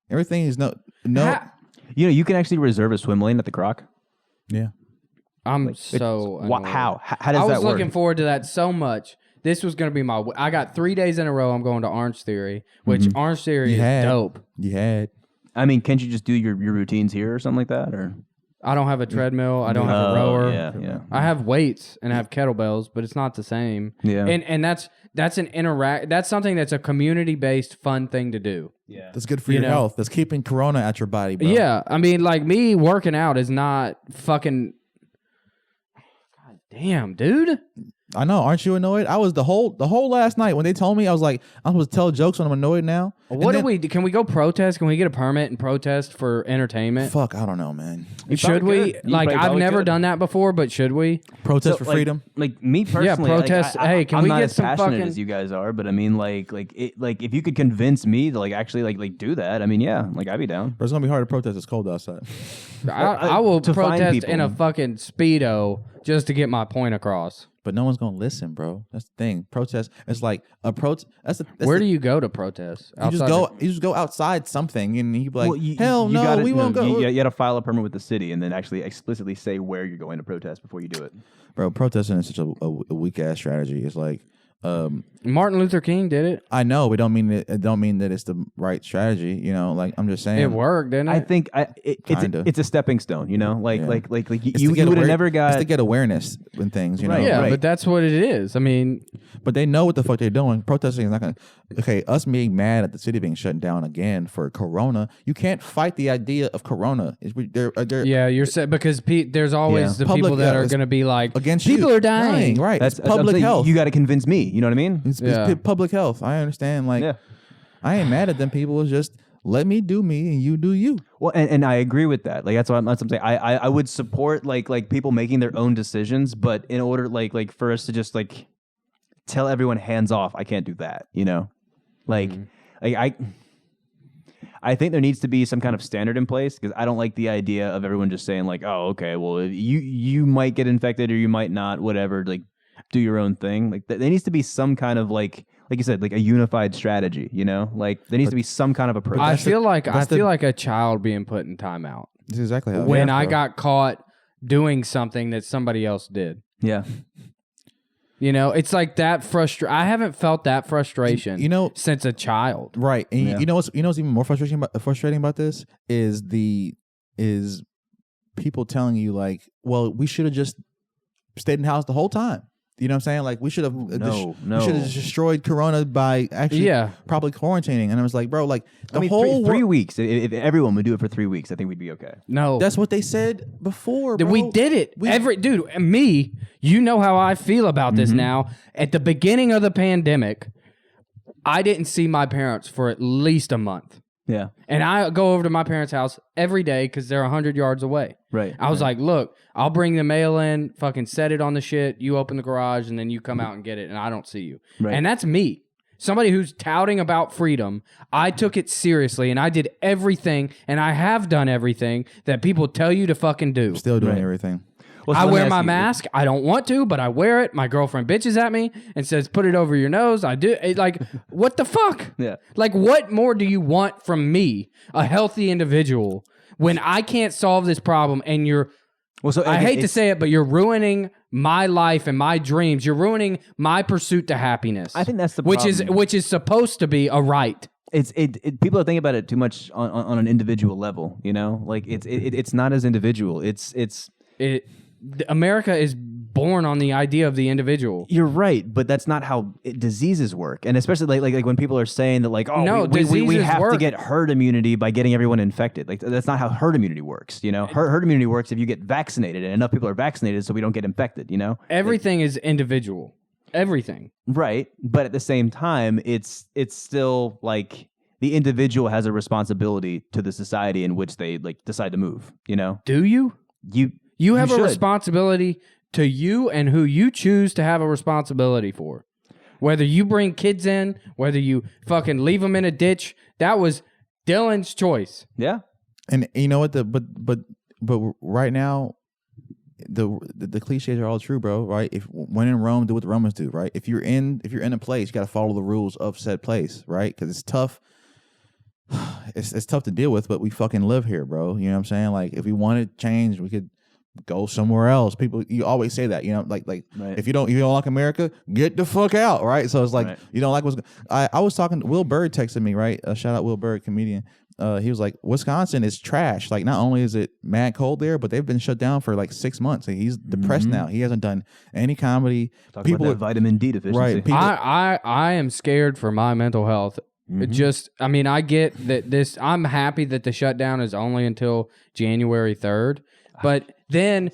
Everything is no. You know, you can actually reserve a swim lane at the Croc. Yeah. I'm How does that work? I was looking forward to that so much. This was going to be I got 3 days in a row I'm going to Orange Theory, which Orange Theory is dope. You had. I mean, can't you just do your routines here or something like that? Or I don't have a treadmill. I don't have a rower. Yeah. I have weights and I have kettlebells, but it's not the same. Yeah. And that's an that's something that's a community based fun thing to do. Yeah. That's good for your health. That's keeping corona at your body, bro. Yeah. I mean, like me working out is not fucking. God damn, dude. I know. Aren't you annoyed? I was the whole last night when they told me, I was like, I'm supposed to tell jokes when I'm annoyed now. Can we go protest? Can we get a permit and protest for entertainment? Fuck, I don't know, man. Should we? Like, I've never done that before, but should we? Protest for freedom? Like me personally, protest. Hey, can I'm we not get as some passionate fucking- as you guys are, but I mean, like if you could convince me to actually do that, I mean, yeah, like I'd be down. But it's gonna be hard to protest. It's cold outside. I will to find protest people. in a fucking Speedo just to get my point across. But no one's gonna listen, bro. That's the thing. Protest. It's like a protest. Where do you go to protest? You just go. You just go outside something, and you be like, "Hell no, gotta, we won't go." You got to file a permit with the city, and then actually explicitly say where you're going to protest before you do it. Bro, protesting is such a weak ass strategy. It's like, Martin Luther King did it. I know, but it don't mean that it's the right strategy. You know, like I'm just saying, It worked, didn't it? I think it's a stepping stone. You know, Yeah. you would have never got it's to get awareness and things. You know, Right, yeah, but that's what it is. I mean, But they know what the fuck they're doing. Protesting is not gonna. Okay, us being mad at the city being shut down again for Corona. You can't fight the idea of Corona. yeah, you're saying because there's always the Public- people that are it's going to be like, against people you. are dying. Right? That's It's public I'm saying health. You got to convince me. You know what I mean? It's Yeah. public health. I understand. Like, Yeah. I ain't mad at them people. It's just let me do me and you do you. Well, and I agree with that. Like that's what I'm saying. I would support like people making their own decisions, but in order like for us to just tell everyone hands off, I can't do that. You know, like I think there needs to be some kind of standard in place because I don't like the idea of everyone just saying like, oh, okay, well you might get infected or you might not, whatever. Like do your own thing. Like there needs to be some kind of like you said, like a unified strategy. You know, like there needs to be some kind of approach. I feel like a child being put in timeout This is exactly how it when is, I bro. got caught doing something that somebody else did. Yeah. You know, it's like that I haven't felt that frustration, since a child. Right. And Yeah. you know what's even more frustrating about this is people telling you like, well, we should have just stayed in the house the whole time. You know what I'm saying? Like we should have we should have destroyed Corona by actually probably quarantining. And I was like, bro, like whole three weeks. If everyone would do it for 3 weeks, I think we'd be okay. No, that's what they said before, bro. We did it. Me, you know how I feel about this now. At the beginning of the pandemic, I didn't see my parents for at least a month. Yeah. And I go over to my parents' house every day because they're 100 yards away. Right. I was like, look, I'll bring the mail in, fucking set it on the shit, you open the garage, and then you come out and get it, and I don't see you. Right. And that's me. Somebody who's touting about freedom. I took it seriously, and I did everything, and I have done everything that people tell you to fucking do. Still doing everything. Well, so I let me wear ask my you- mask. I don't want to, but I wear it. My girlfriend bitches at me and says, put it over your nose. I do. Like, what the fuck? Yeah. Like, what more do you want from me, a healthy individual, when I can't solve this problem and you're, Well, so I hate to say it, but you're ruining my life and my dreams. You're ruining my pursuit to happiness. I think that's the which is problem. supposed to be a right. It's people are thinking about it too much on an individual level, you know? Like it's not as individual. America is born on the idea of the individual. You're right, but that's not how diseases work. And especially like when people are saying that like, oh, No, we diseases have to work. get herd immunity by getting everyone infected. Like that's not how herd immunity works, you know? Herd immunity works if you get vaccinated and enough people are vaccinated so we don't get infected, you know? Everything is individual. Everything. Right, but at the same time, it's still like the individual has a responsibility to the society in which they like decide to move. You know, Do you? You have a should. responsibility to you and who you choose to have a responsibility for. Whether you bring kids in, whether you fucking leave them in a ditch, that was Dylan's choice. Yeah, And you know what? But right now, the cliches are all true, bro. Right? If when in Rome, do what the Romans do. Right? If you're in a place, you got to follow the rules of said place. Right? Because it's tough. It's tough to deal with, but we fucking live here, bro. You know what I'm saying? Like, if we wanted change, we could go somewhere else. People, you always say that, you know, like Right. if you don't like America, get the fuck out, right? So it's like Right. you don't like what's. I was talking. Will Bird texted me, right? Shout out Will Bird, comedian, he was like, Wisconsin is trash. Like, not only is it mad cold there, but they've been shut down for like 6 months. Like, he's depressed now. He hasn't done any comedy. Talk about that vitamin D deficiency. Right. I am scared for my mental health. I mean, I get that I'm happy that the shutdown is only until January 3rd, but then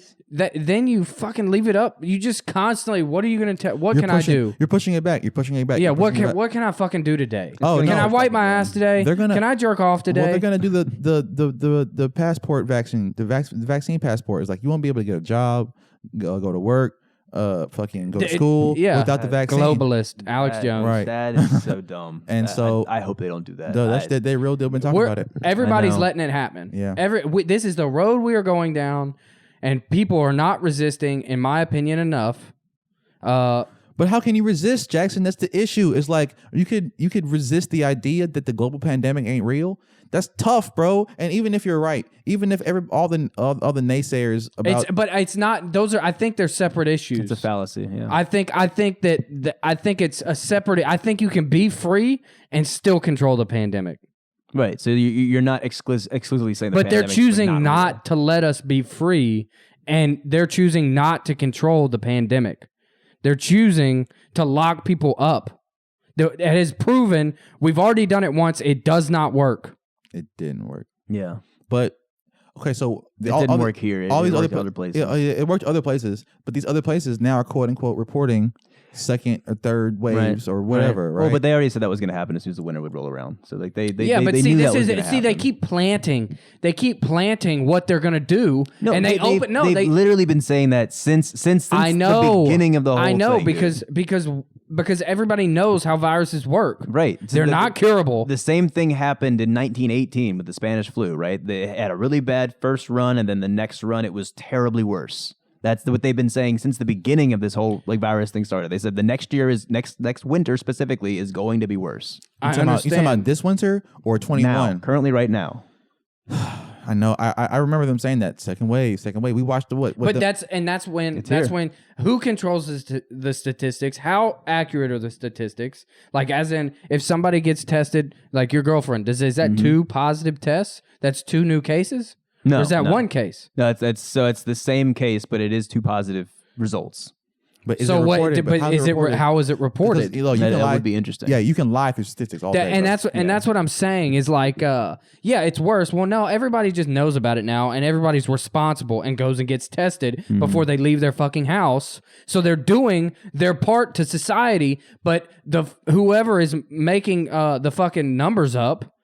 you fucking leave it up. You just constantly, what are you going to tell? What can I do? You're pushing it back. Yeah, what can I fucking do today? Can I wipe my ass today? Can I jerk off today? Well, they're gonna do the passport vaccine. The vaccine passport is like, you won't be able to get a job, go to work, fucking go to school without the vaccine. Globalist Alex Jones. Right. That is so dumb. And so I hope they don't do that. That's they real deal been talking about it. Everybody's letting it happen. Yeah. This is the road we are going down, and people are not resisting, in my opinion, enough. But how can you resist, Jackson? That's the issue. It's like you could resist the idea that the global pandemic ain't real. That's tough, bro. And even if you're right, even if all the naysayers about, but it's not. Those are. I think they're separate issues. It's a fallacy. Yeah. I think it's a separate. I think you can be free and still control the pandemic. Right. So you're not exclusively saying, but they're choosing not to let us be free, and they're choosing not to control the pandemic. They're choosing to lock people up. It has proven, we've already done it once. It does not work. It didn't work. Yeah. But, okay, so... It didn't work here. It worked other places. Yeah, it worked other places. But these other places now are quote-unquote reporting second or third waves or whatever, right? Well, but they already said that was going to happen as soon as the winter would roll around. So like they but they see, knew this that was is happen. they keep planting what they're going to do, and they've literally been saying that since the beginning of the whole thing. I know because everybody knows how viruses work. Right. So they're not curable. The same thing happened in 1918 with the Spanish flu, right? They had a really bad first run, and then the next run it was terribly worse. That's what they've been saying since the beginning of this whole virus thing started. They said the next year is next winter specifically is going to be worse. You talking about this winter or 21? Currently, right now. I know. I remember them saying that second wave. We watched that's when who controls the statistics? How accurate are the statistics? Like, as in, if somebody gets tested, like your girlfriend, is that 2 positive tests? That's 2 new cases. No, or is that 1 case? No, it's the same case, but it is 2 positive results. But is it reported? How is it reported? Because, that would be interesting. Yeah, you can lie through statistics all day. And that's what I'm saying is like, it's worse. Well, no, everybody just knows about it now, and everybody's responsible and goes and gets tested before they leave their fucking house. So they're doing their part to society, but whoever is making the fucking numbers up,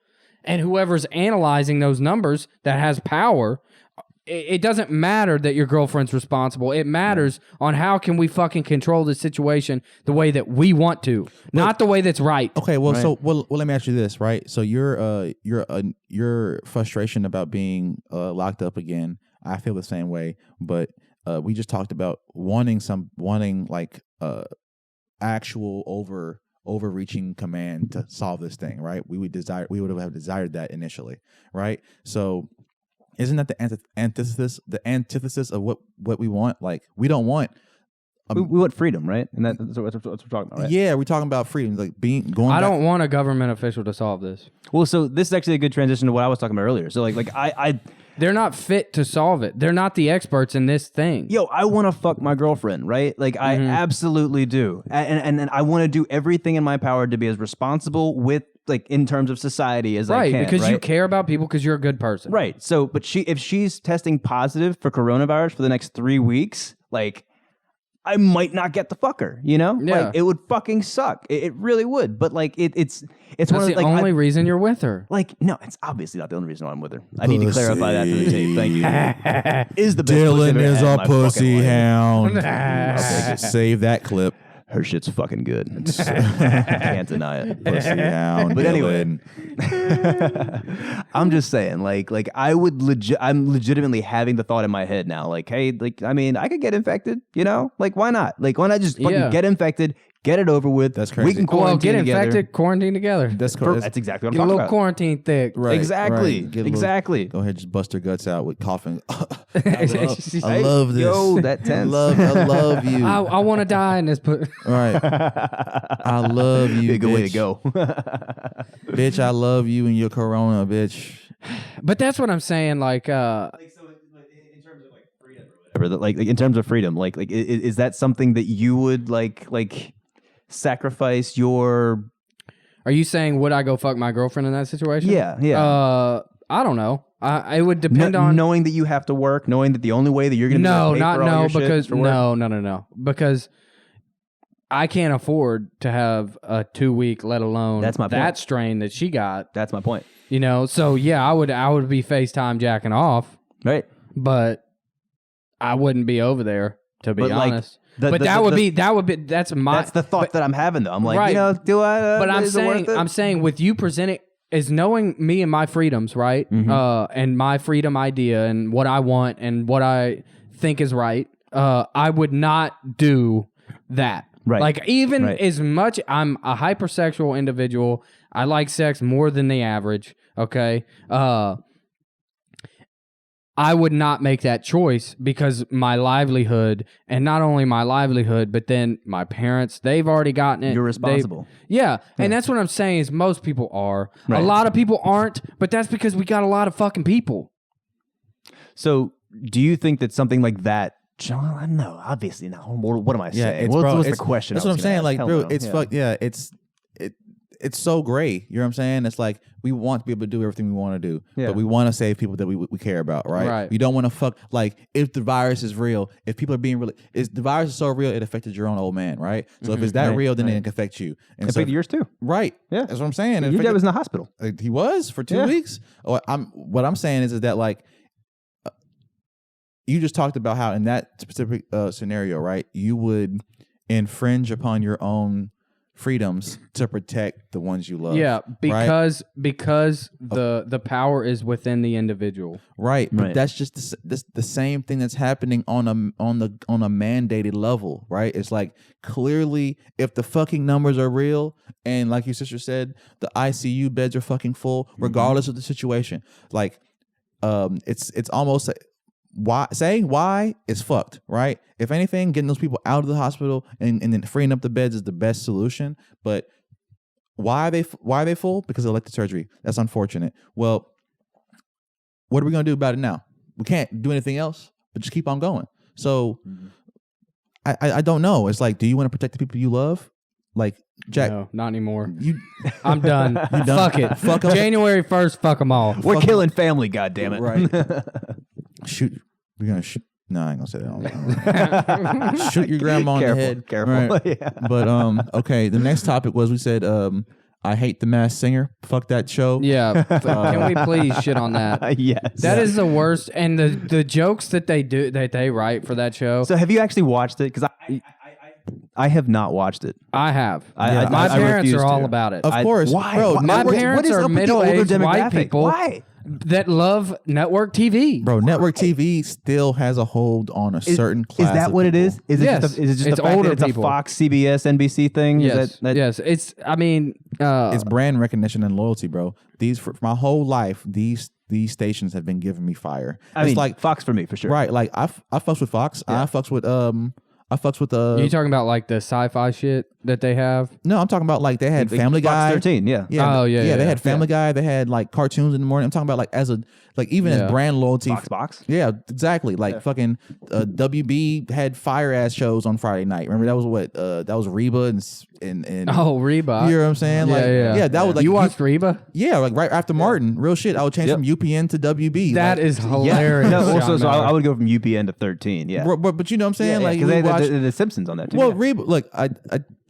and whoever's analyzing those numbers that has power, it doesn't matter that your girlfriend's responsible. It matters on how can we fucking control the situation the way that we want to, not the way that's right. Okay, well, let me ask you this, right? So your frustration about being locked up again, I feel the same way, but we just talked about wanting actual overreaching command to solve this thing, right? We would have desired that initially, right? So isn't that the antithesis of what we want? Like, we don't want we want freedom, right? And that's what we're talking about, right? Yeah, we're talking about freedom, like I don't want a government official to solve this. Well, so this is actually a good transition to what I was talking about earlier. So like I they're not fit to solve it. They're not the experts in this thing. Yo, I want to fuck my girlfriend, right? Like, I absolutely do. And I want to do everything in my power to be as responsible with, like, in terms of society as I can. Because you care about people because you're a good person. Right. So, but if she's testing positive for coronavirus for the next 3 weeks, like, I might not get the fucker, you know? Yeah. Like, it would fucking suck. It really would. But like it's That's one of the only reason you're with her. Like, no, it's obviously not the only reason why I'm with her. I need to clarify that for the tape. Thank you. Is the best Dylan is a my pussy fucking life. hound. Save that clip. Her shit's fucking good. I can't deny it. Pussy hound. But anyway, I'm just saying, like I'm legitimately having the thought in my head now, like, hey, like, I mean, I could get infected, you know? Like, why not? Like, why not just fucking get infected, Get it over with. That's crazy. We can Well, quarantine get together. infected, quarantine together. That's For- cool. That's exactly what I'm Get a talking little about. quarantine thick. Right, Exactly. right. Get a little- Exactly. Go ahead, just bust her guts out with coughing. I Hey, love this. Yo, that tense. I love you. I want to die in this. Right. I love you. Be a good way to bitch. go. Bitch, I love you and your corona, bitch. But that's what I'm saying. Like, in terms of like freedom or whatever, like in terms of freedom, like is that something that you would like sacrifice your? are you saying would I go fuck my girlfriend in that situation? Yeah. I don't know. It would depend on knowing that you have to work, knowing that the only way that you're going to because I can't afford to have a 2 week, let alone That's my that point. strain that she got. That's my point. You know, so yeah, I would be FaceTime jacking off, Right. but I wouldn't be over there to be But, like, honest. That's the thought that I'm having though. I'm like, Right. you know, do I? But is it worth it? I'm saying with you presenting is knowing me and my freedoms, right? And my freedom idea and what I want and what I think is right. I would not do that. Right. Like even Right. as much I'm a hypersexual individual, I like sex more than the average. Okay. I would not make that choice because my livelihood, and not only my livelihood, but then my parents, they've already gotten it. You're responsible. Yeah, and that's what I'm saying is most people are. Right. A lot of people aren't, but that's because we got a lot of fucking people. So, do you think that something like that? John, I know, obviously not. What am I Yeah, saying? it's What's, bro. what's it's, the question? That's I what I'm was gonna saying. ask? Like, Hell bro, no. it's Yeah. fuck. Yeah, it's so gray. You know what I'm saying? It's like we want to be able to do everything we want to do, Yeah. but we want to save people that we care about, right? Right. We don't want to fuck. Like, if the virus is real, if people are being really, is the virus is so real, it affected your own old man, right? So if it's that Right, real, then right. it can affect you. And It so affected yours too. right? Yeah. That's what I'm saying. It Your dad affected- was in the hospital. he was for 2 Yeah. weeks. What I'm saying is that like you just talked about how in that specific scenario, right? You would infringe upon your own freedoms to protect the ones you love. Yeah, right? because the power is within the individual. Right, but Right. that's just the same thing that's happening on a mandated level, right? It's like clearly if the fucking numbers are real and like your sister said, the ICU beds are fucking full, regardless of the situation. Like, it's almost why is fucked, right? If anything, getting those people out of the hospital and then freeing up the beds is the best solution. But why are they full? Because of elective surgery. That's unfortunate. Well, what are we gonna do about it now? We can't do anything else, but just keep on going. So I don't know. It's like, do you want to protect the people you love? Like, Jack, No, not anymore. you I'm done. done? Fuck it. Fuck 'em. January 1st, fuck them all. We're killing family, goddammit. Right. shoot. We're gonna shoot. No, I ain't gonna say that. Shoot your grandma in the head. Careful. Right. Yeah. But okay. The next topic was we said I hate the Masked Singer. Fuck that show. Yeah. Can we please shit on that? Yes. That is the worst. And the jokes that they write for that show, So, have you actually watched it? Because I have not watched it. I have. I My parents refuse are all to. about it. Of course, Why? bro. Why? My What parents is are up with the older middle-aged white demographic? people Why? that love network TV. Bro, network TV still has a hold on a certain class. Is that of what it people. is? Is it Yes. just, is it just It's the fact older that it's people. a Fox, CBS, NBC thing? Yes. Is that Yes. It's. I mean. It's brand recognition and loyalty, bro. These for my whole life, these stations have been giving me fire. I It's mean, like Fox for me for sure. right, like I fucks with Fox. Yeah. I fucks with You talking about like the sci-fi shit that they have? No, I'm talking about like they had Like Family Fox Guy. 13, yeah. Yeah, Oh, yeah, They yeah. had Family Guy. They had like cartoons in the morning. I'm talking about like even Yeah. as brand loyalty. Fox Box. Yeah, exactly. Like fucking WB had fire ass shows on Friday night. Remember that was what that was Reba and Oh, Reba. you know what I'm saying? Yeah, Like yeah. that was like you watched Reba? yeah, like right after Martin. Real shit. I would change Yep. from UPN to WB. That like, is Yeah. hilarious. No, John also, so Miller. I would go from UPN to 13. Yeah. but you know what I'm saying? Like because we they watch, had the Simpsons on that too. well, yeah. Reba. Look,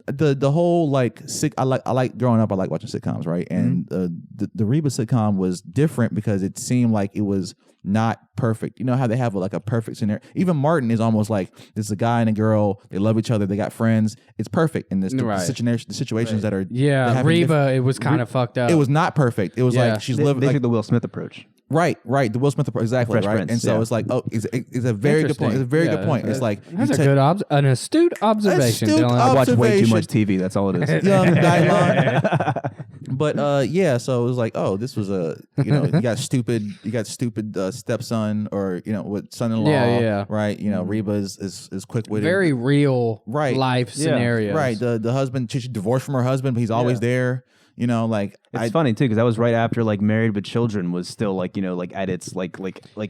the whole like I like growing up. I like watching sitcoms, right? And the Reba sitcom was different because it seemed like it was not perfect. You know how they have like a perfect scenario. Even Martin is almost like there's a guy and a girl. They love each other. They got friends. It's perfect in this Right. the situations that are Yeah, having Reba. It was kind of fucked up. It was not perfect. It was Yeah. like she's They living. took Like, the Will Smith approach. Right. The Will Smith exactly Fresh right. Prince, and so yeah. it's like, oh, it's a very good point. It's a very good point. It's like That's an astute observation. Astute Dylan. I watch way too observation. much TV. That's all it is. Young Dylan. But yeah, so it was like, oh, this was you got stupid stepson or what son-in-law, Yeah. right? Reba is quick-witted, Very real life Yeah. scenarios. right. The husband, she divorced from her husband, but he's always there. It's funny too because that was right after like Married with Children was still like at its like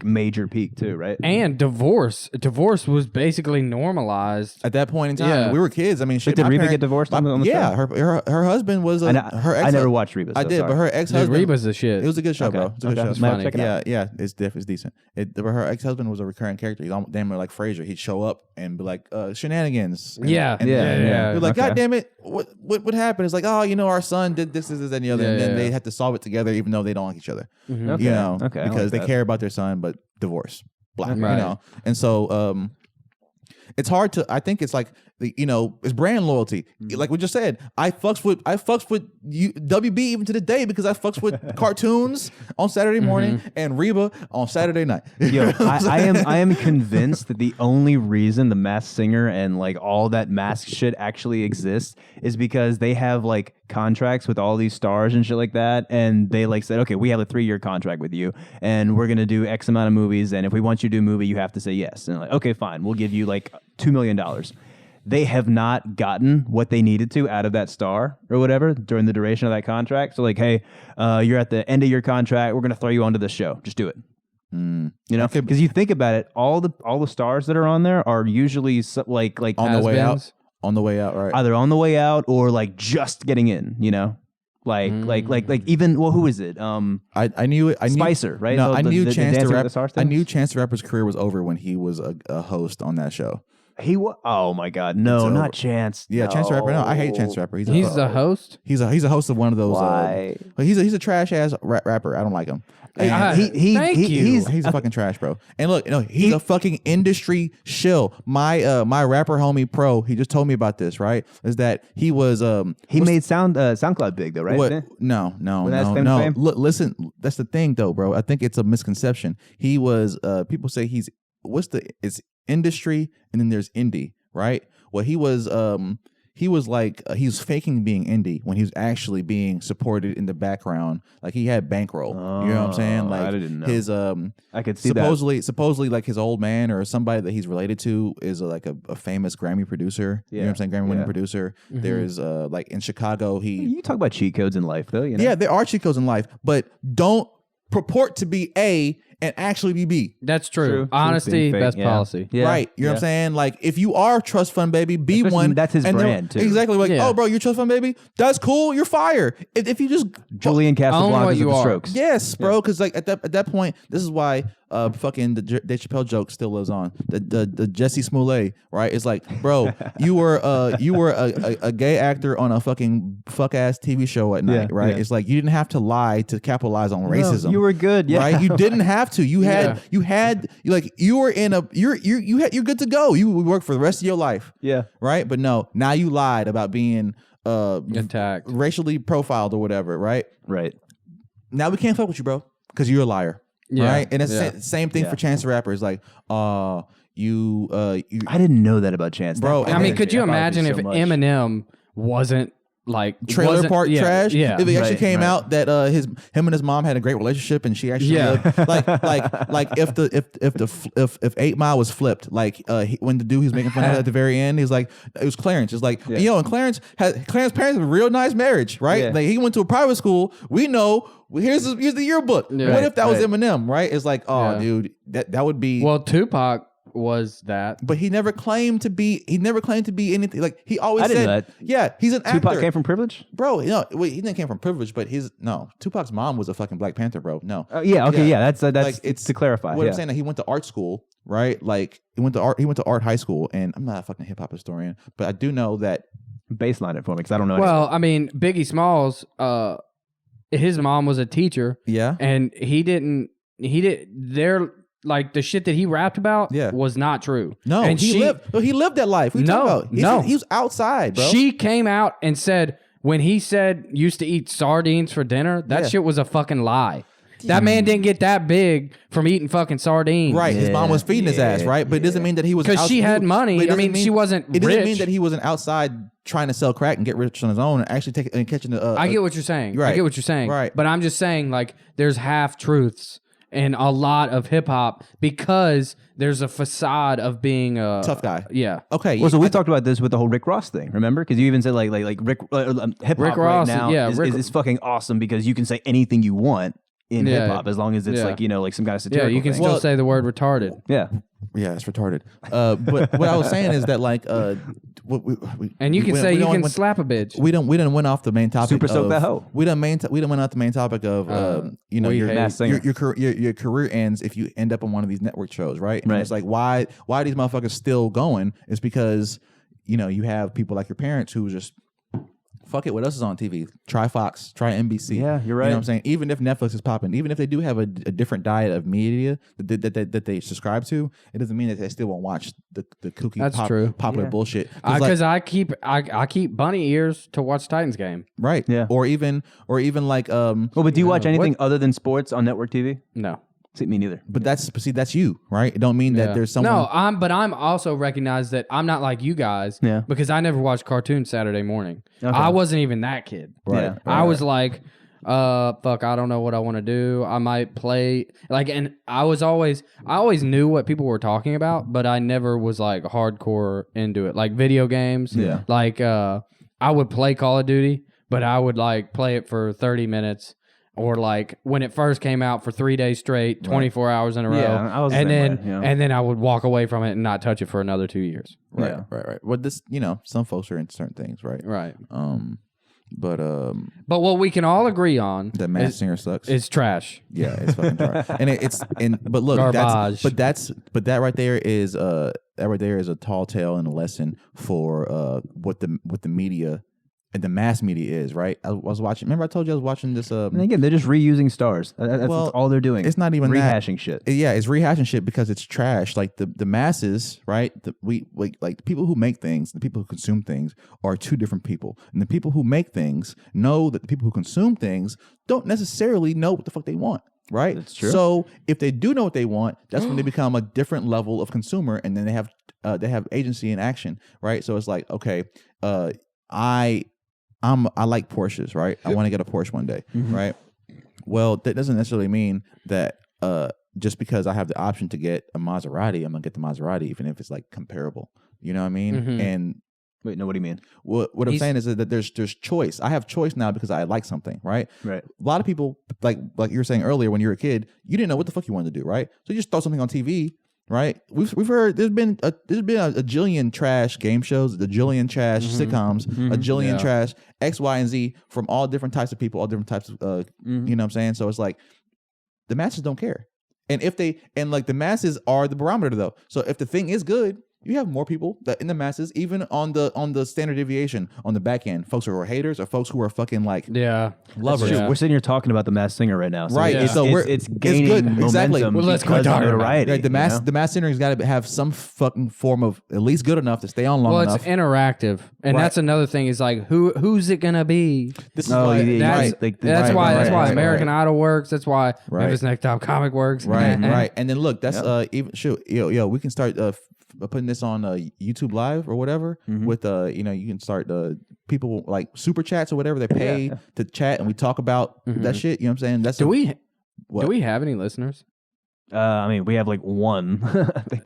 major peak too, right? And divorce was basically normalized. at that point in time. Yeah. We were kids. I mean, shit. Did my Reba parent- get divorced on the yeah, show? her husband was her ex. I never watched Reba. I so did, sorry. but her Dude, ex-husband. Reba's the shit. It was a good show, Okay. bro. It's a good Okay. show. It's Might funny. check it out. Yeah, it's decent. But her ex-husband was a recurring character. He's almost damn near like Frasier. He'd show up and be like, shenanigans. And Yeah. You're like, Okay. God damn it, what happened? It's like, oh, our son did this, and the other, and then they have to solve it together, even though they don't like each other. Okay. Okay, I because like they that. care about their son, but divorce, black, Right. and so it's hard to. I think it's like it's brand loyalty. Like we just said, I fucks with you, WB even to the day because I fucks with cartoons on Saturday morning and Reba on Saturday night. Yo, I am convinced that the only reason the Masked Singer and like all that mask shit actually exists is because they have like contracts with all these stars and shit like that, and they like said, okay, we have a 3-year contract with you, and we're gonna do X amount of movies, and if we want you to do a movie, you have to say yes. And like, okay, fine, we'll give you like $2 million. They have not gotten what they needed to out of that star or whatever during the duration of that contract. So like, hey, you're at the end of your contract. We're going to throw you onto the show. Just do it. Because you think about it, all the stars that are on there are usually like on the way out. Has-beens. On the way out, right? either on the way out or like just getting in. Like even who is it? I knew it. Spicer, right? No, So I knew the Chance the Dancing with Rapper. the Stars I thing? knew Chance the Rapper's career was over when he was a host on that show. He was. Oh my God, It's no, over. not Chance. Yeah, no. Chance the Rapper. No, I hate Chance the Rapper. He's He's the host. He's a host of one of those. Why? He's a trash ass rapper. I don't like him. And Thank you. he's a fucking trash, bro. And look, he's a fucking industry shill. My rapper homie Pro, he just told me about this. Right? Is that he was He made SoundCloud big though, right? What? Didn't he? No. When that's claim to fame? Look, listen. That's the thing, though, bro. I think it's a misconception. He was. People say it's industry, and then there's indie, right? Well, he was. He was like he was faking being indie when he was actually being supported in the background. Like he had bankroll. You know what I'm saying? Like I didn't know. his I could see supposedly like his old man or somebody that he's related to is like a famous Grammy producer. You know what I'm saying? Grammy winning producer. There is like in Chicago You talk about cheat codes in life, though. Yeah, there are cheat codes in life, but don't purport to be A and actually be B. That's true. True. Honesty, Being fake, best yeah. policy. Yeah. Right. You know what I'm saying? Like if you are trust fund baby, be Especially one. that's his and then- brand, too. Exactly. Like, Yeah. oh bro, you're trust fund baby? That's cool. You're fire. If you just Julian Own what Casablancas of you the are. Strokes. yes, bro, because like at that point, this is why fucking the Dave Chappelle joke still lives on. The Jesse Smollett, right? It's like, bro, you were a gay actor on a fucking fuck ass TV show at night, Yeah, right? yeah. It's like you didn't have to lie to capitalize on racism. No, you were good, yeah. Right? You didn't have to. You were in a you're good to go. You would work for the rest of your life. Yeah. Right? But no, now you lied about being Attacked. racially profiled or whatever, right? Right. Now we can't fuck with you, bro, because you're a liar. Yeah. Right? And it's Yeah. same thing Yeah. for Chance the Rapper. It's like, you I didn't know that about Chance. Bro, That I mean, bothers could you me. That bothers imagine me if so much. Eminem wasn't like trailer wasn't- park yeah, trash. Yeah. If it actually Right, came right. out that him and his mom had a great relationship and she actually Yeah. lived, like if 8 Mile was flipped, like when the dude he was making fun of at the very end, he's like, it was Clarence. It's like, and Clarence parents have a real nice marriage, right? Yeah. Like he went to a private school. We know. Here's the yearbook. Yeah. What if that was Right. Eminem, right? It's like, oh, Yeah. dude, that would be. Well, Tupac was that. But he never claimed to be. He never claimed to be anything. Like he always I didn't said, know that. yeah, he's an Tupac actor. came from privilege? Bro, wait, he didn't came from privilege, but Tupac's mom was a fucking Black Panther, bro. No, Yeah, okay, yeah. That's Like, it's to clarify. what yeah. I'm saying that he went to art school, right? Like he went to art high school, and I'm not a fucking hip hop historian, but I do know that. Baseline it for me because I don't know. Well, I mean, Biggie Smalls, his mom was a teacher, Yeah, and they're like the shit that he rapped about Yeah. was not true. no, and he lived that life. What are you No, talking about? He was outside, bro. She came out and said when he said used to eat sardines for dinner, that Yeah. shit was a fucking lie. That man didn't get that big from eating fucking sardines. Right, his mom was feeding his ass, right? But it doesn't mean that he was because she had money. I mean, she wasn't. It doesn't mean rich. that he wasn't outside trying to sell crack and get rich on his own and actually take and catching the. I get what you're saying. Right. I get what you're saying. Right. But I'm just saying, like, there's half truths in a lot of hip hop because there's a facade of being a tough guy. Yeah. Okay. Well, so we talked about this with the whole Rick Ross thing, remember? Because you even said like Rick hip hop Ross, right now yeah, is fucking awesome because you can say anything you want in Yeah. hip hop as long as it's Yeah. like like some kind of Yeah, satirical you can thing. still say the word retarded. Yeah. Yeah, it's retarded. But what I was saying is that like, And you can say you can went, slap a bitch. we didn't went off the main topic. Super soak of, that hoe. We didn't went off the main topic of your career ends if you end up on one of these network shows, right? And it's like why are these motherfuckers still going? It's because you have people like your parents who just. Fuck it, what else is on TV? Try Fox, try NBC. Yeah, you're right. You know what I'm saying? Even if Netflix is popping, even if they do have a different diet of media that they subscribe to, it doesn't mean that they still won't watch the kooky popular bullshit. Because I keep bunny ears to watch Titans game. Right. Yeah. Or even like Well, but do you watch anything other than sports on network TV? No. See, me neither. But that's you, right? It don't mean that there's someone. No, I'm also recognize that I'm not like you guys. Yeah. Because I never watched cartoons Saturday morning. Okay. I wasn't even that kid. Right. Yeah. I was like, fuck, I don't know what I want to do. I might play and I always knew what people were talking about, but I never was like hardcore into it. Like video games. Yeah. Like I would play Call of Duty, but I would like play it for 30 minutes. Or like when it first came out for 3 days straight, 24 hours in a row. Yeah, I was the and same then way, yeah. and then I would walk away from it and not touch it for another 2 years. Right. Yeah. Right. Well, this some folks are into certain things, right? Right. But what we can all agree on the Masked Singer sucks. is trash. Yeah, it's fucking trash. But look, Garbage. that right there is a tall tale and a lesson for what the media and the mass media is, right? I was watching. Remember, I told you I was watching this. And again, they're just reusing stars. That's all they're doing. It's not even rehashing shit. Yeah, it's rehashing shit because it's trash. Like the masses, right? Like the people who make things, the people who consume things are two different people. And the people who make things know that the people who consume things don't necessarily know what the fuck they want. Right? That's true. So if they do know what they want, that's when they become a different level of consumer, and then they have agency and action. Right? So it's like, okay, I like Porsches, right? I want to get a Porsche one day, right? Well, that doesn't necessarily mean that just because I have the option to get a Maserati, I'm gonna get the Maserati, even if it's like comparable. You know what I mean? And wait, no, what do you mean? What I'm saying is that there's choice. I have choice now because I like something, right? Right. A lot of people, like you were saying earlier, when you were a kid, you didn't know what the fuck you wanted to do, right? So you just throw something on TV. Right, we've heard there's been a jillion trash game shows, a jillion trash sitcoms, a jillion trash X, Y, and Z from all different types of people, all different types of you know what I'm saying. So it's like the masses don't care, and the masses are the barometer though. So if the thing is good, you have more people that in the masses, even on the standard deviation on the back end, folks who are haters or folks who are fucking like lovers. Yeah. We're sitting here talking about the Masked Singer right now, so right? It's, So it's gaining good. momentum. Exactly. Well, let's because quit of talking about notoriety. Right, the Masked Singer's got to have some fucking form of at least good enough to stay on long enough. It's interactive, and Right. that's another thing. Is like who's it gonna be? This is Oh, why, yeah, That's why American right. Idol works. That's why Right. Memphis Next Top Comic works. Right, right. And then look, that's even we can start putting this on YouTube Live or whatever with you can start people like super chats or whatever they pay to chat and we talk about that shit. You know what I'm saying? That's Do we have any listeners? I mean, we have like one.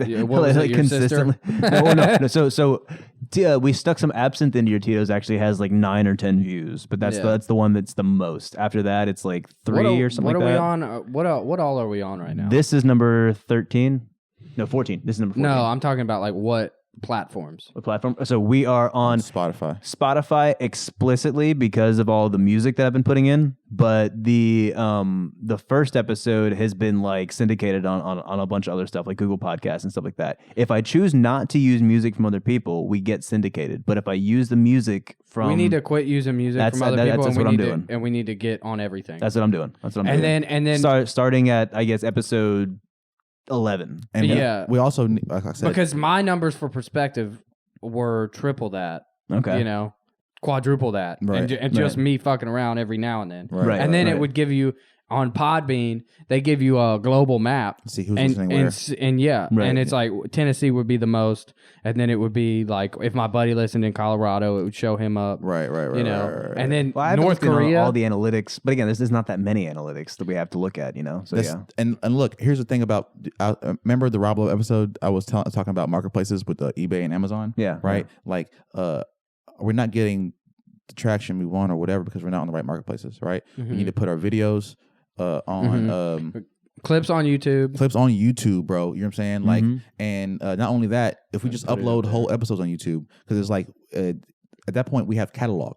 Yeah, what was it, your consistently. No. So we stuck some absinthe into your Tito's. Actually, has like 9 or 10 views, but that's the one that's the most. After that, it's like 3 or something like that. What are we on? What all are we on right now? This is number 13. No, 14. This is number 14. No, I'm talking about like what platforms. What platform? So we are on Spotify explicitly because of all the music that I've been putting in. But the first episode has been like syndicated on a bunch of other stuff like Google Podcasts and stuff like that. If I choose not to use music from other people, we get syndicated. But if I use the music from, we need to quit using music from other people. That's what I'm doing, and we need to get on everything. That's what I'm doing. And then starting at I guess episode 11. And we also, like I said, because my numbers for perspective were triple that. Okay. Quadruple that. Right. And just me fucking around every now and then. Right. And then it would give you On Podbean, they give you a global map. See who's listening where. And yeah, Right. and it's like Tennessee would be the most, and then it would be like if my buddy listened in Colorado, it would show him up. Right. You know, right. and then Well, I haven't North looked at Korea. all the analytics, but again, there's not that many analytics that we have to look at, you know. So That's- yeah, and look, here's the thing about remember the Rob Lowe episode I was talking about marketplaces with eBay and Amazon. Yeah, right. Like we're not getting the traction we want or whatever because we're not on the right marketplaces. Right. We need to put our videos on clips on YouTube. clips on YouTube, bro. You know what I'm saying? Like, and not only that, if we just upload whole episodes on YouTube, because it's like at that point we have catalog,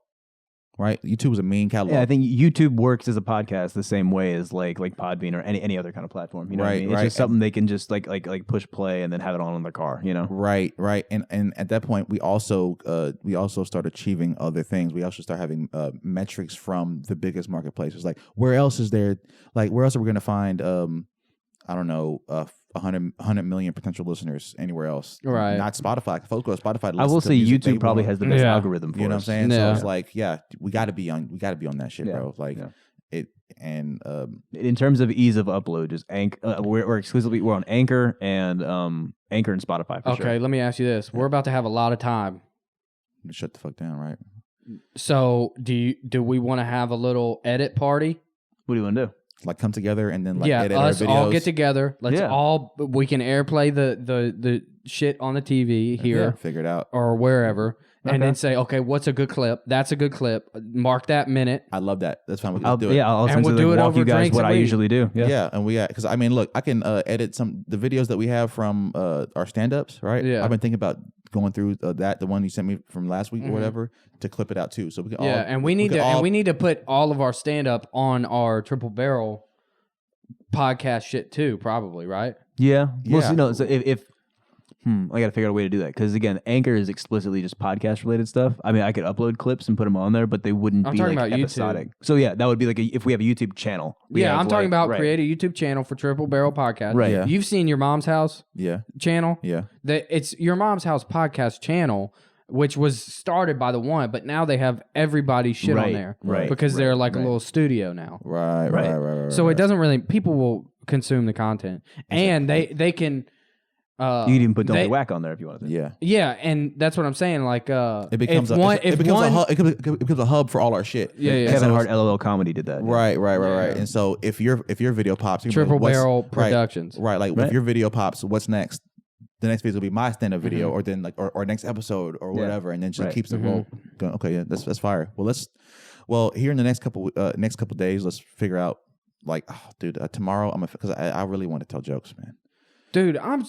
right? YouTube is a main catalog. yeah. I think YouTube works as a podcast the same way as like Podbean or any other kind of platform. You know, what I mean? It's just something they can just like push play and then have it on in their car. You know, Right. And at that point, we also start achieving other things. We also start having metrics from the biggest marketplaces. Like, where else is there? Like, where else are we going to find? I don't know, 100 million potential listeners anywhere else. Right. Not Spotify. Folks go to Spotify. To I will listen to say music YouTube they probably want. has the best Yeah. algorithm for You know what I'm us. saying? Yeah. So it's like, yeah, we got to be on that shit, Yeah. bro. Like Yeah. it, and In terms of ease of upload, just we're exclusively we're on Anchor and Spotify. For Okay, sure. let me ask you this: we're about to have a lot of time. shut the fuck down, right? So do we want to have a little edit party? What do you want to do? Like come together and then like Yeah, edit our us videos. all get together. Let's Yeah. we can airplay the shit on the TV here Figure it out. or wherever, and Okay. then say, okay, what's a good clip? That's a good clip. Mark that minute. I love that. That's fine. We can I'll do it. yeah, I'll And essentially we'll do it walk over you guys drinks what and I weed. usually do. Yeah, and because I mean, look, I can edit the videos that we have from our stand-ups, right? Yeah. I've been thinking about going through the one you sent me from last week or whatever, to clip it out too, so we can Yeah, all. and we need to put all of our stand up on our Triple Barrel podcast shit too, probably, right? Yeah. Well, Yeah. so, no, so if I got to figure out a way to do that because again, Anchor is explicitly just podcast related stuff. I mean, I could upload clips and put them on there, but they wouldn't I'm be talking like about YouTube. episodic. So yeah, that would be like if we have a YouTube channel. we Yeah, have, I'm talking like- about right. create a YouTube channel for Triple Barrel Podcast. Right. Yeah. You've seen Your Mom's House Yeah, channel. yeah, It's Your Mom's House podcast channel, which was started by the one, but now they have everybody's shit on Right, there, right, Because right, they're like a right. little studio now. right. So it doesn't really people will consume the content, and they can. You could even put Don't they- Be Whack on there if you wanted to. Yeah, Yeah, and that's what I'm saying. Like, it becomes if it becomes a hub for all our shit. Yeah, yeah. Kevin So Hart LOL Comedy did that. yeah. Right. And so if your video pops, you can be Triple like, what's- Barrel right, Productions. right? Like Right. if your video pops, what's next? The next video will be my stand-up video, or then like or next episode or Yeah. whatever, and then just Right. keeps the roll going. Okay, yeah, that's fire. Well, here in the next couple days, let's figure out like, oh, dude, tomorrow because I really want to tell jokes, man. Dude, I'm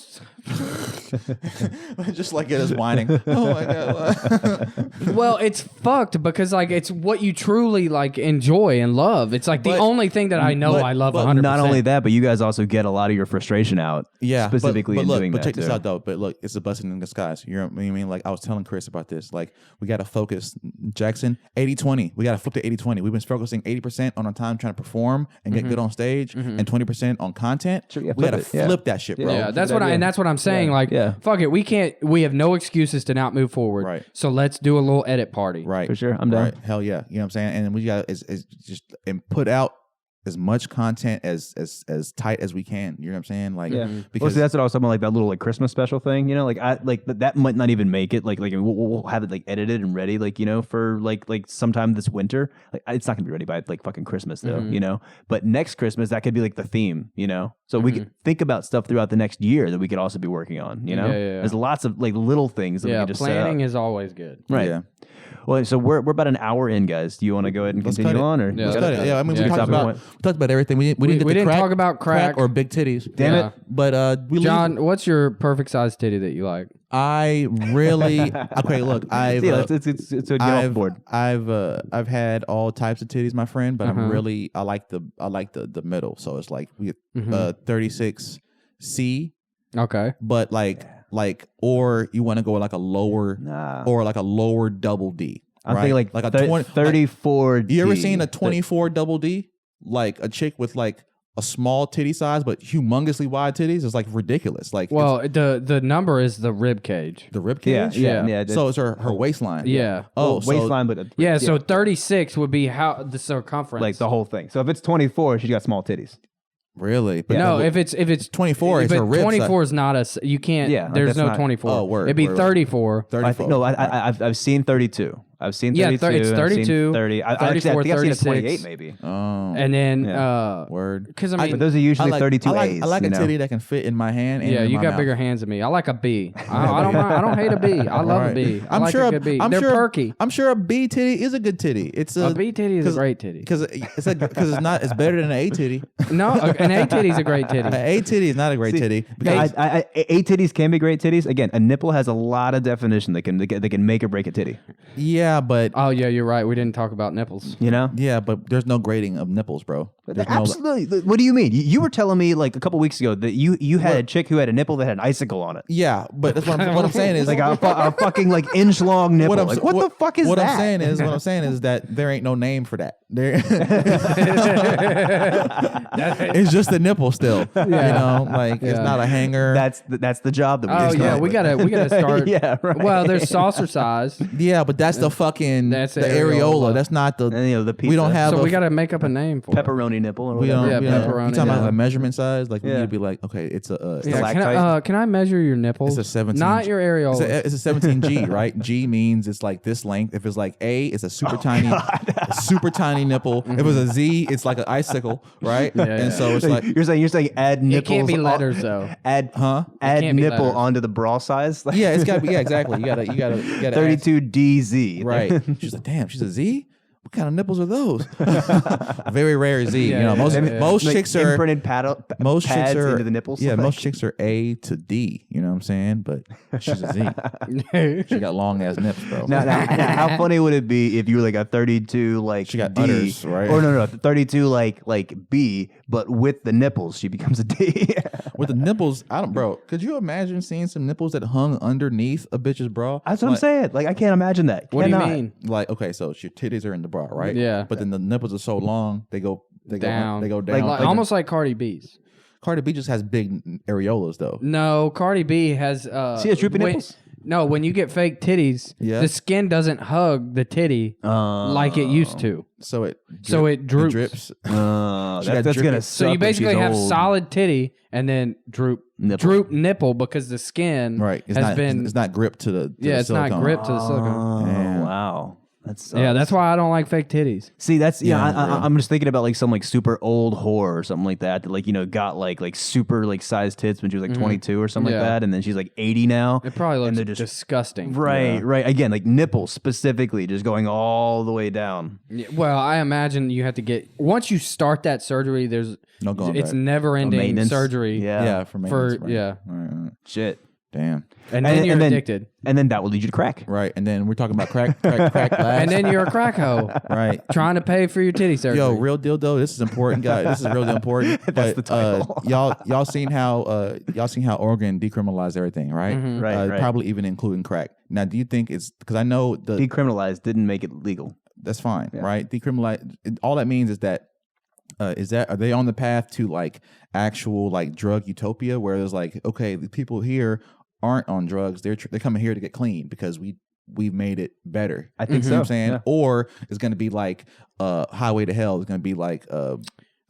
Just like it is whining. Oh my god. well, it's fucked because like it's what you truly like enjoy and love. It's like the But- only thing that I know but- I love but 100%. Not only that, but you guys also get a lot of your frustration out. Yeah, specifically but in look, doing but that. check this too. out though. But look, it's a blessing in disguise. You know what I mean? Like I was telling Chris about this. Like we got to focus, Jackson, 80-20. We got to flip to 80-20. We've been focusing 80% on our time trying to perform and get good on stage, and 20% on content. Sure, yeah, we got to flip it, yeah. flip that shit, bro. Yeah, that's Good what idea. and that's what I'm saying. Yeah, Like, yeah. fuck it, we have no excuses to not move forward. Right. So let's do a little edit party. Right. For sure, I'm down. Right. Hell yeah. You know what I'm saying? And we got is just and put out as much content as tight as we can. You know what I'm saying? Like Yeah. Well, because see, that's what I was talking about, like that little like Christmas special thing. You know, like that might not even make it. Like we'll have it like edited and ready. Like for like sometime this winter. Like it's not gonna be ready by like fucking Christmas though. You know, but next Christmas that could be like the theme. You know, so we could think about stuff throughout the next year that we could also be working on. You know, Yeah. there's lots of like little things that we Yeah, can just set up. planning is always good. Right. Yeah. Well, so we're about an hour in, guys. Do you want to go ahead and Let's continue cut it. on, or Yeah, Let's cut it. Yeah, I mean, Yeah, we talked exactly. about everything. We didn't get we the didn't crack, talk about crack. or big titties. Damn Yeah. it. But we John, what's your perfect size titty that you like? I really okay. Look, I've Yeah, it's a get off board. I've had all types of titties, my friend, but I'm really I like the middle. So it's like we 36C, Okay. but like or you want to go with like a lower Nah. or like a lower double D. I'm right? thinking like a 34. You ever seen a 24 double D? Like a chick with like a small titty size, but humongously wide titties is like ridiculous. Like, well, the number is the rib cage. the rib cage. Yeah. So it's her waistline. Yeah. Oh, so waistline, but Yeah, so 36 would be how the circumference. like the whole thing. So if it's 24, she's got small titties. really? But No, if it's 24, it's but her rib 24 is not you can't. Yeah, like there's that's no not- 24. Oh, word, It'd be word. 34. 34. I think no. I've seen 32. I've seen 32. Yeah, it's I've 32, seen 30. I 34, think I've seen a 28 36. maybe. Oh, And then word. because I But mean, those are usually 32 I like, A's. I like a you know? titty that can fit in my hand. And yeah, in you my got mouth. bigger hands than me. I like a B. I don't mind. I don't hate a B. I love a Right. B. I I'm like sure a good B. I'm They're sure, perky. I'm sure a B titty is a good titty. It's A B titty is a 'cause- great titty. because it's not. It's better than an A titty. No, an A titty is a great titty. An A titty is not a great titty. Because A titties can be great titties. Again, a nipple has a lot of definition. They can make or break a titty. yeah, but Oh yeah, you're right. We didn't talk about nipples. You know. yeah, but there's no grading of nipples, bro. There's no, Absolutely. What do you mean? You were telling me like a couple weeks ago that you had a chick who had a nipple that had an icicle on it. yeah, but that's what I'm saying is Like a fucking like inch long nipple. I'm- Like, what the fuck is what that? What I'm saying is that there ain't no name for that. There, it's just a nipple still. You know, like it's Yeah. not a hanger. That's the job that we Oh just yeah, come we up gotta start. Yeah, right. Well, there's saucer size, yeah, but that's the fucking That's the the areola. areola. That's not the. with. And, you know, the pizza. We don't have so a, we gotta make up a name for it. pepperoni nipple or We whatever. don't. Yeah, we don't- pepperoni, You talking about yeah. a measurement size? Like we Yeah. need to be like, okay, it's a. Yeah, Stalactite. can I measure your nipples? It's a 17. Not your areola. It's a 17G, right? G means it's like this length. If it's like A, it's a super tiny nipple. If it's a Z, it's like an icicle, right? Yeah, and yeah. so it's So like, you're saying add nipples. It can't be on- letters though. Add huh? can't be nipple letters. onto the bra size. Like Yeah, it's got to be. Yeah, exactly. You gotta. 32 DZ. Right. She's like, damn, she's a Z? What kind of nipples are those? Very rare Z. Yeah, you know, most Like chicks are imprinted most pads chicks are into the nipples. Yeah, Like- most chicks are A to D. You know what I'm saying? But she's a Z. She got long ass nips, bro. Now, how funny would it be if you were like a 32 like She got D, udders, right? Or no, 32 like B, but with the nipples, she becomes a D. With the nipples, bro. Could you imagine seeing some nipples that hung underneath a bitch's bra? That's what I'm saying. Like I can't imagine that. What do you Cannot. mean? Like, okay, so your titties are in the bra, right? Yeah. But then the nipples are so long, they go Down. They go down. Like, almost like Cardi B's. Cardi B just has big areolas, though. No, Cardi B has. She has droopy nipples? No, when you get fake titties, Yeah. the skin doesn't hug the titty like it used to. So it droops. drips. That's got gonna drippy- suck. So you if basically she's have old. solid titty and then droop nipple because the skin Right. It's has not. been It's not gripped to the. To the it's not silicone. gripped to the silicone. Oh, Yeah. wow. That's Yeah, that's why I don't like fake titties. See, that's Yeah, bro. I'm just thinking about like some like super old whore or something like that like got like super like sized tits when she was like 22 or something Yeah. like that, and then she's like 80 now. It probably And looks they're just disgusting. right. Again, like nipples specifically, just going all the way down. Yeah, well, I imagine you have to get once you start that surgery. There's No going it's back. never ending Maintenance. surgery. Yeah, for maintenance, right. yeah. Right. Shit. Damn. And then you're then, addicted. and then that will lead you to crack. Right. And then we're talking about crack last. And then you're a crack hoe right. trying to pay for your titty surgery. Yo, real deal though. This is important, guys. This is really important. That's But the title. y'all seen how Oregon decriminalized everything, right? Mm-hmm. Right. Probably even including crack. Now, do you think it's because I know Decriminalized didn't make it legal. that's fine, right? Decriminalize. All that means is that. Are they on the path to like actual like drug utopia where there's like, okay, the people here aren't on drugs, they're coming here to get clean because we've made it better. I think You know what I'm so. saying? Yeah. Or it's going to be like Highway to Hell. It's going to be like It's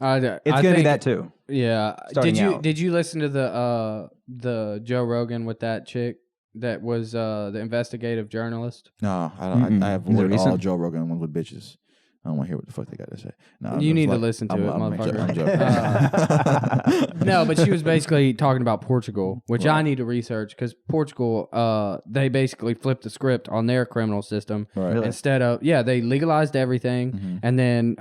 going to be think- that too. Yeah. Starting out. Did you listen to the Joe Rogan with that chick that was the investigative journalist? no, I don't. Mm-mm. I have Is it avoided all recent? Joe Rogan ones with bitches. I don't want to hear what the fuck they got to say. No, You I'm need just to listen to it, I'm motherfucker. joking. No, but she was basically talking about Portugal, which I need to research because Portugal, they basically flipped the script on their criminal system. Right. Really? Instead of they legalized everything, Mhm. and then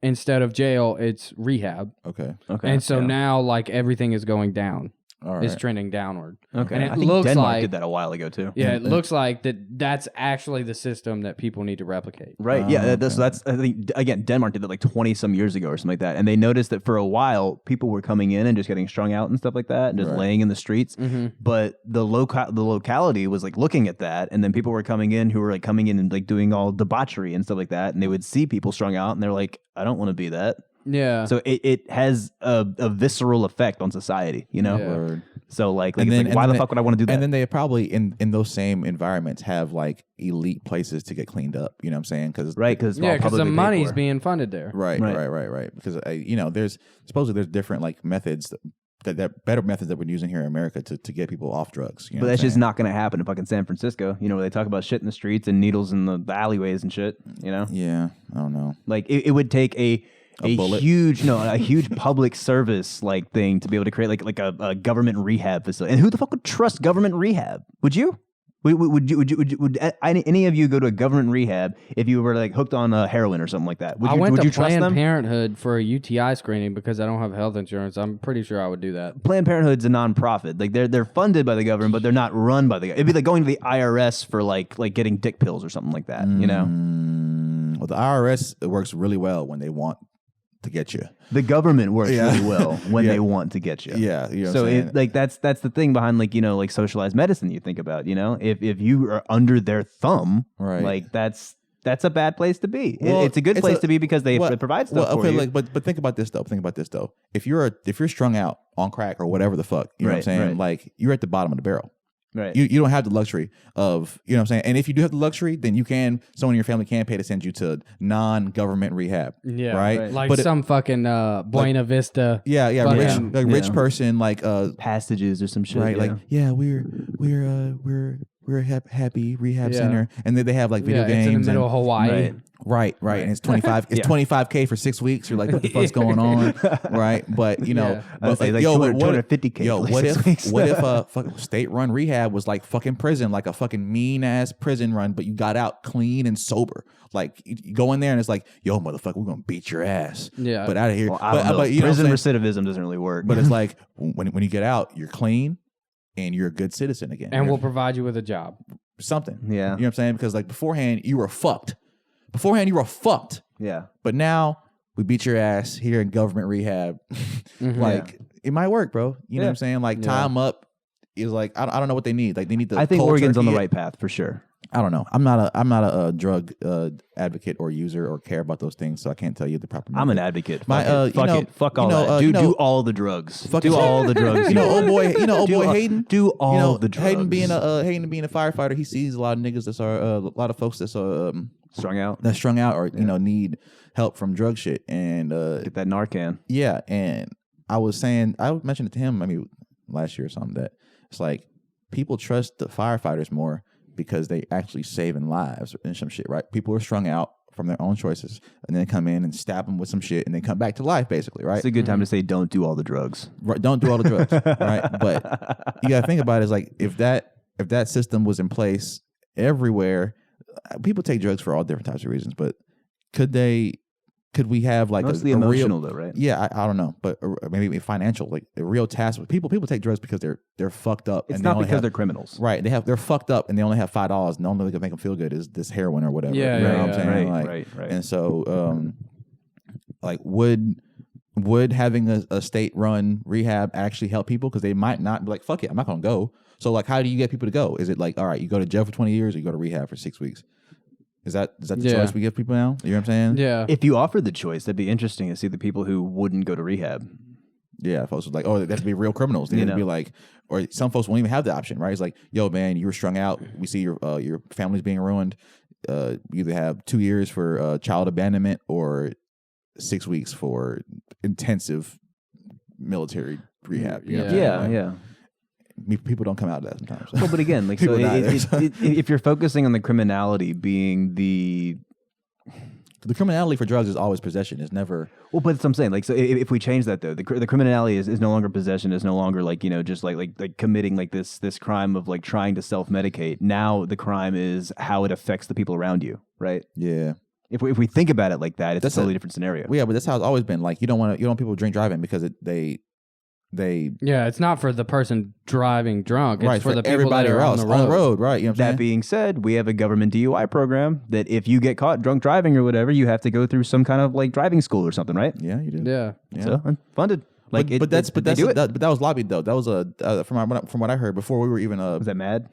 instead of jail, it's rehab. Okay. Okay. And so yeah. now like everything is going down. All Is right. trending downward. Okay. And it I think looks Denmark like- did that a while ago too. Yeah, it looks like that's actually the system that people need to replicate. Right. Yeah. That's I think again Denmark did that like 20 some years ago or something like that, and they noticed that for a while people were coming in and just getting strung out and stuff like that, and just Right. laying in the streets. Mm-hmm. But the locality was like looking at that, and then people were coming in who were like coming in and like doing all debauchery and stuff like that, and they would see people strung out, and they're like, I don't want to be that. Yeah. So it has a visceral effect on society, you know? Yeah. Word. So like, And it's then- like, why and the then- fuck would I want to do that? And then they probably in those same environments have like elite places to get cleaned up. You know what I'm saying? Because right, because Yeah, because the money's being funded there. right. Because there's supposedly there's different like methods that better methods that we're using here in America to get people off drugs. You know But what that's I'm just saying? not going to happen in fucking San Francisco, you know, where they talk about shit in the streets and needles in the alleyways and shit, you know? Yeah, I don't know. Like it would take a bullet? huge public service like thing to be able to create like a government rehab facility. And who the fuck would trust government rehab? Would you? Would any of you go to a government rehab if you were like hooked on heroin or something like that? I went would to you trust Planned them? Parenthood for a UTI screening because I don't have health insurance. I'm pretty sure I would do that. Planned Parenthood's a nonprofit. Like they're funded by the government, but they're not run by the government. It'd be like going to the IRS for like getting dick pills or something like that, you know? Well, the IRS works really well when they want to get you. The government works Yeah. really well when Yeah. they want to get you. Yeah, you know what So I'm saying? like that's the thing behind like, you know, like socialized medicine you think about, you know? If you are under their thumb, Right. like that's a bad place to be. Well, It's a good place to be because they provide stuff for you. Like, but think about this though. If you're strung out on crack or whatever the fuck, you know what I'm Right, saying? right. Like you're at the bottom of the barrel. Right. You don't have the luxury of, you know what I'm saying? And if you do have the luxury, then someone in your family can pay to send you to non-government rehab. Yeah, Right? Like But some fucking Buena Vista. Yeah, fucking- rich Yeah. person like Passages or some shit. right, yeah. like we're a happy rehab Yeah. center, and then they have like video Yeah, games it's in the middle and, of Hawaii. Right. right, and it's 25 Yeah. $25K for 6 weeks. You're like, what the fuck's going on, right? But you know, Yeah. I would say like yo, but 250K. Yo, for like what 6 if weeks. what if a fucking state-run rehab was like fucking prison, like a fucking mean-ass prison run, but you got out clean and sober? Like you go in there and it's like, yo, motherfucker, we're gonna beat your ass. Yeah. But out of here. Well, I don't know. But you know what Prison I'm saying? recidivism doesn't really work. But it's like when you get out, you're clean and you're a good citizen again. And You're we'll provide you with a job. something. Yeah. You know what I'm saying? Because like beforehand, you were fucked. yeah. But now we beat your ass here in government rehab. Like it might work, bro. You know what I'm saying? Like tie them up is like I don't know what they need. Like they need to. I think cold Oregon's on the turkey it. right path for sure. I don't know. I'm not a drug advocate or user or care about those things, so I can't tell you the proper. I'm an method. advocate. My, Fuck it. you know- Fuck it. Fuck you all know, that. you know- Do all the drugs. Fuck Do it. all the drugs. You know, old boy Do all- Hayden. Do all the drugs. Hayden being a firefighter, he sees a lot of niggas a lot of folks that's strung out. that's strung out or you know need help from drug shit and Get that Narcan. yeah, and I mentioned it to him, I mean, last year or something, that it's like people trust the firefighters more because they actually saving lives and some shit, right? People are strung out from their own choices and then come in and stab them with some shit and then come back to life, basically, right? It's a good time to say don't do all the drugs. Right, don't do all the drugs, right? But you gotta think about it, is like if that system was in place everywhere, people take drugs for all different types of reasons, but could we have like Mostly a emotional real, though, right? yeah, I don't know, but maybe financial, like a real task. People take drugs because they're fucked up. It's and not they only because have, they're criminals. right. They're fucked up and they only have $5. And the only way to make them feel good is this heroin or whatever. Yeah, you know yeah, what I'm yeah. saying? Right, right. And so, like, would having a state-run rehab actually help people? Because they might not be like, fuck it, I'm not gonna go. So, like, how do you get people to go? Is it like, all right, you go to jail for 20 years, or you go to rehab for 6 weeks? Is that the Yeah. choice we give people now? You know what I'm saying? Yeah. If you offered the choice, that'd be interesting to see the people who wouldn't go to rehab. Yeah, folks was like, oh, they have to be real criminals. They You have to be know. like, or some folks won't even have the option, right? It's like, yo, man, you were strung out. We see your family's being ruined. You either have 2 years for child abandonment or 6 weeks for intensive military rehab. You know what I'm saying? Yeah. Like, people don't come out of that sometimes. Well, but again, like, so People die there. if you're focusing on the criminality being the The criminality for drugs is always possession. It's never. well, but that's what I'm saying. Like, so if we change that though, the criminality is no longer possession. Is no longer like, you know, just like committing like this crime of like trying to self medicate. Now the crime is how it affects the people around you, right? Yeah. If we think about it like that, it's That's a totally different scenario. Well, yeah, but that's how it's always been. Like, you don't want people drink driving because they Yeah, it's not for the person driving drunk. It's right for the people everybody that are else on the road. right? You know what I'm That saying? being said, we have a government DUI program that if you get caught drunk driving or whatever, you have to go through some kind of like driving school or something, right? Yeah, you do. Yeah. Yeah. So funded. Like, but they do it. that was lobbied though. That was from what I heard before we were even Was that mad?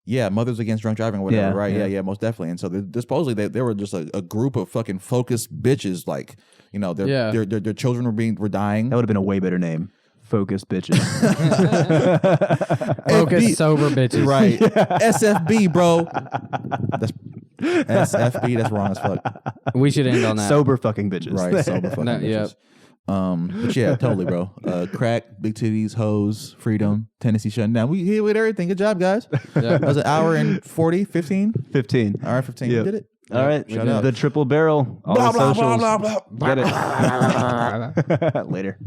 Mothers Against Drunk Driving or whatever, Yeah, right? yeah. Yeah, most definitely. And so supposedly they were just a group of fucking focused bitches, like, you know, their children were dying. That would have been a way better name. Focused bitches. Focus sober bitches. Right. SFB, bro. That's SFB, that's wrong as fuck. We should end on that. Sober fucking bitches. Right, sober fucking bitches. Yep. But yeah, totally, bro. Crack, big titties, hoes, freedom, Tennessee shutting down. We hit with everything. Good job, guys. That was an hour and 40, 15? 15. Hour 15. Yep. We did it. All right. Shout out. The triple barrel. All Blah, the blah, socials. blah, blah, blah. Get it. Later.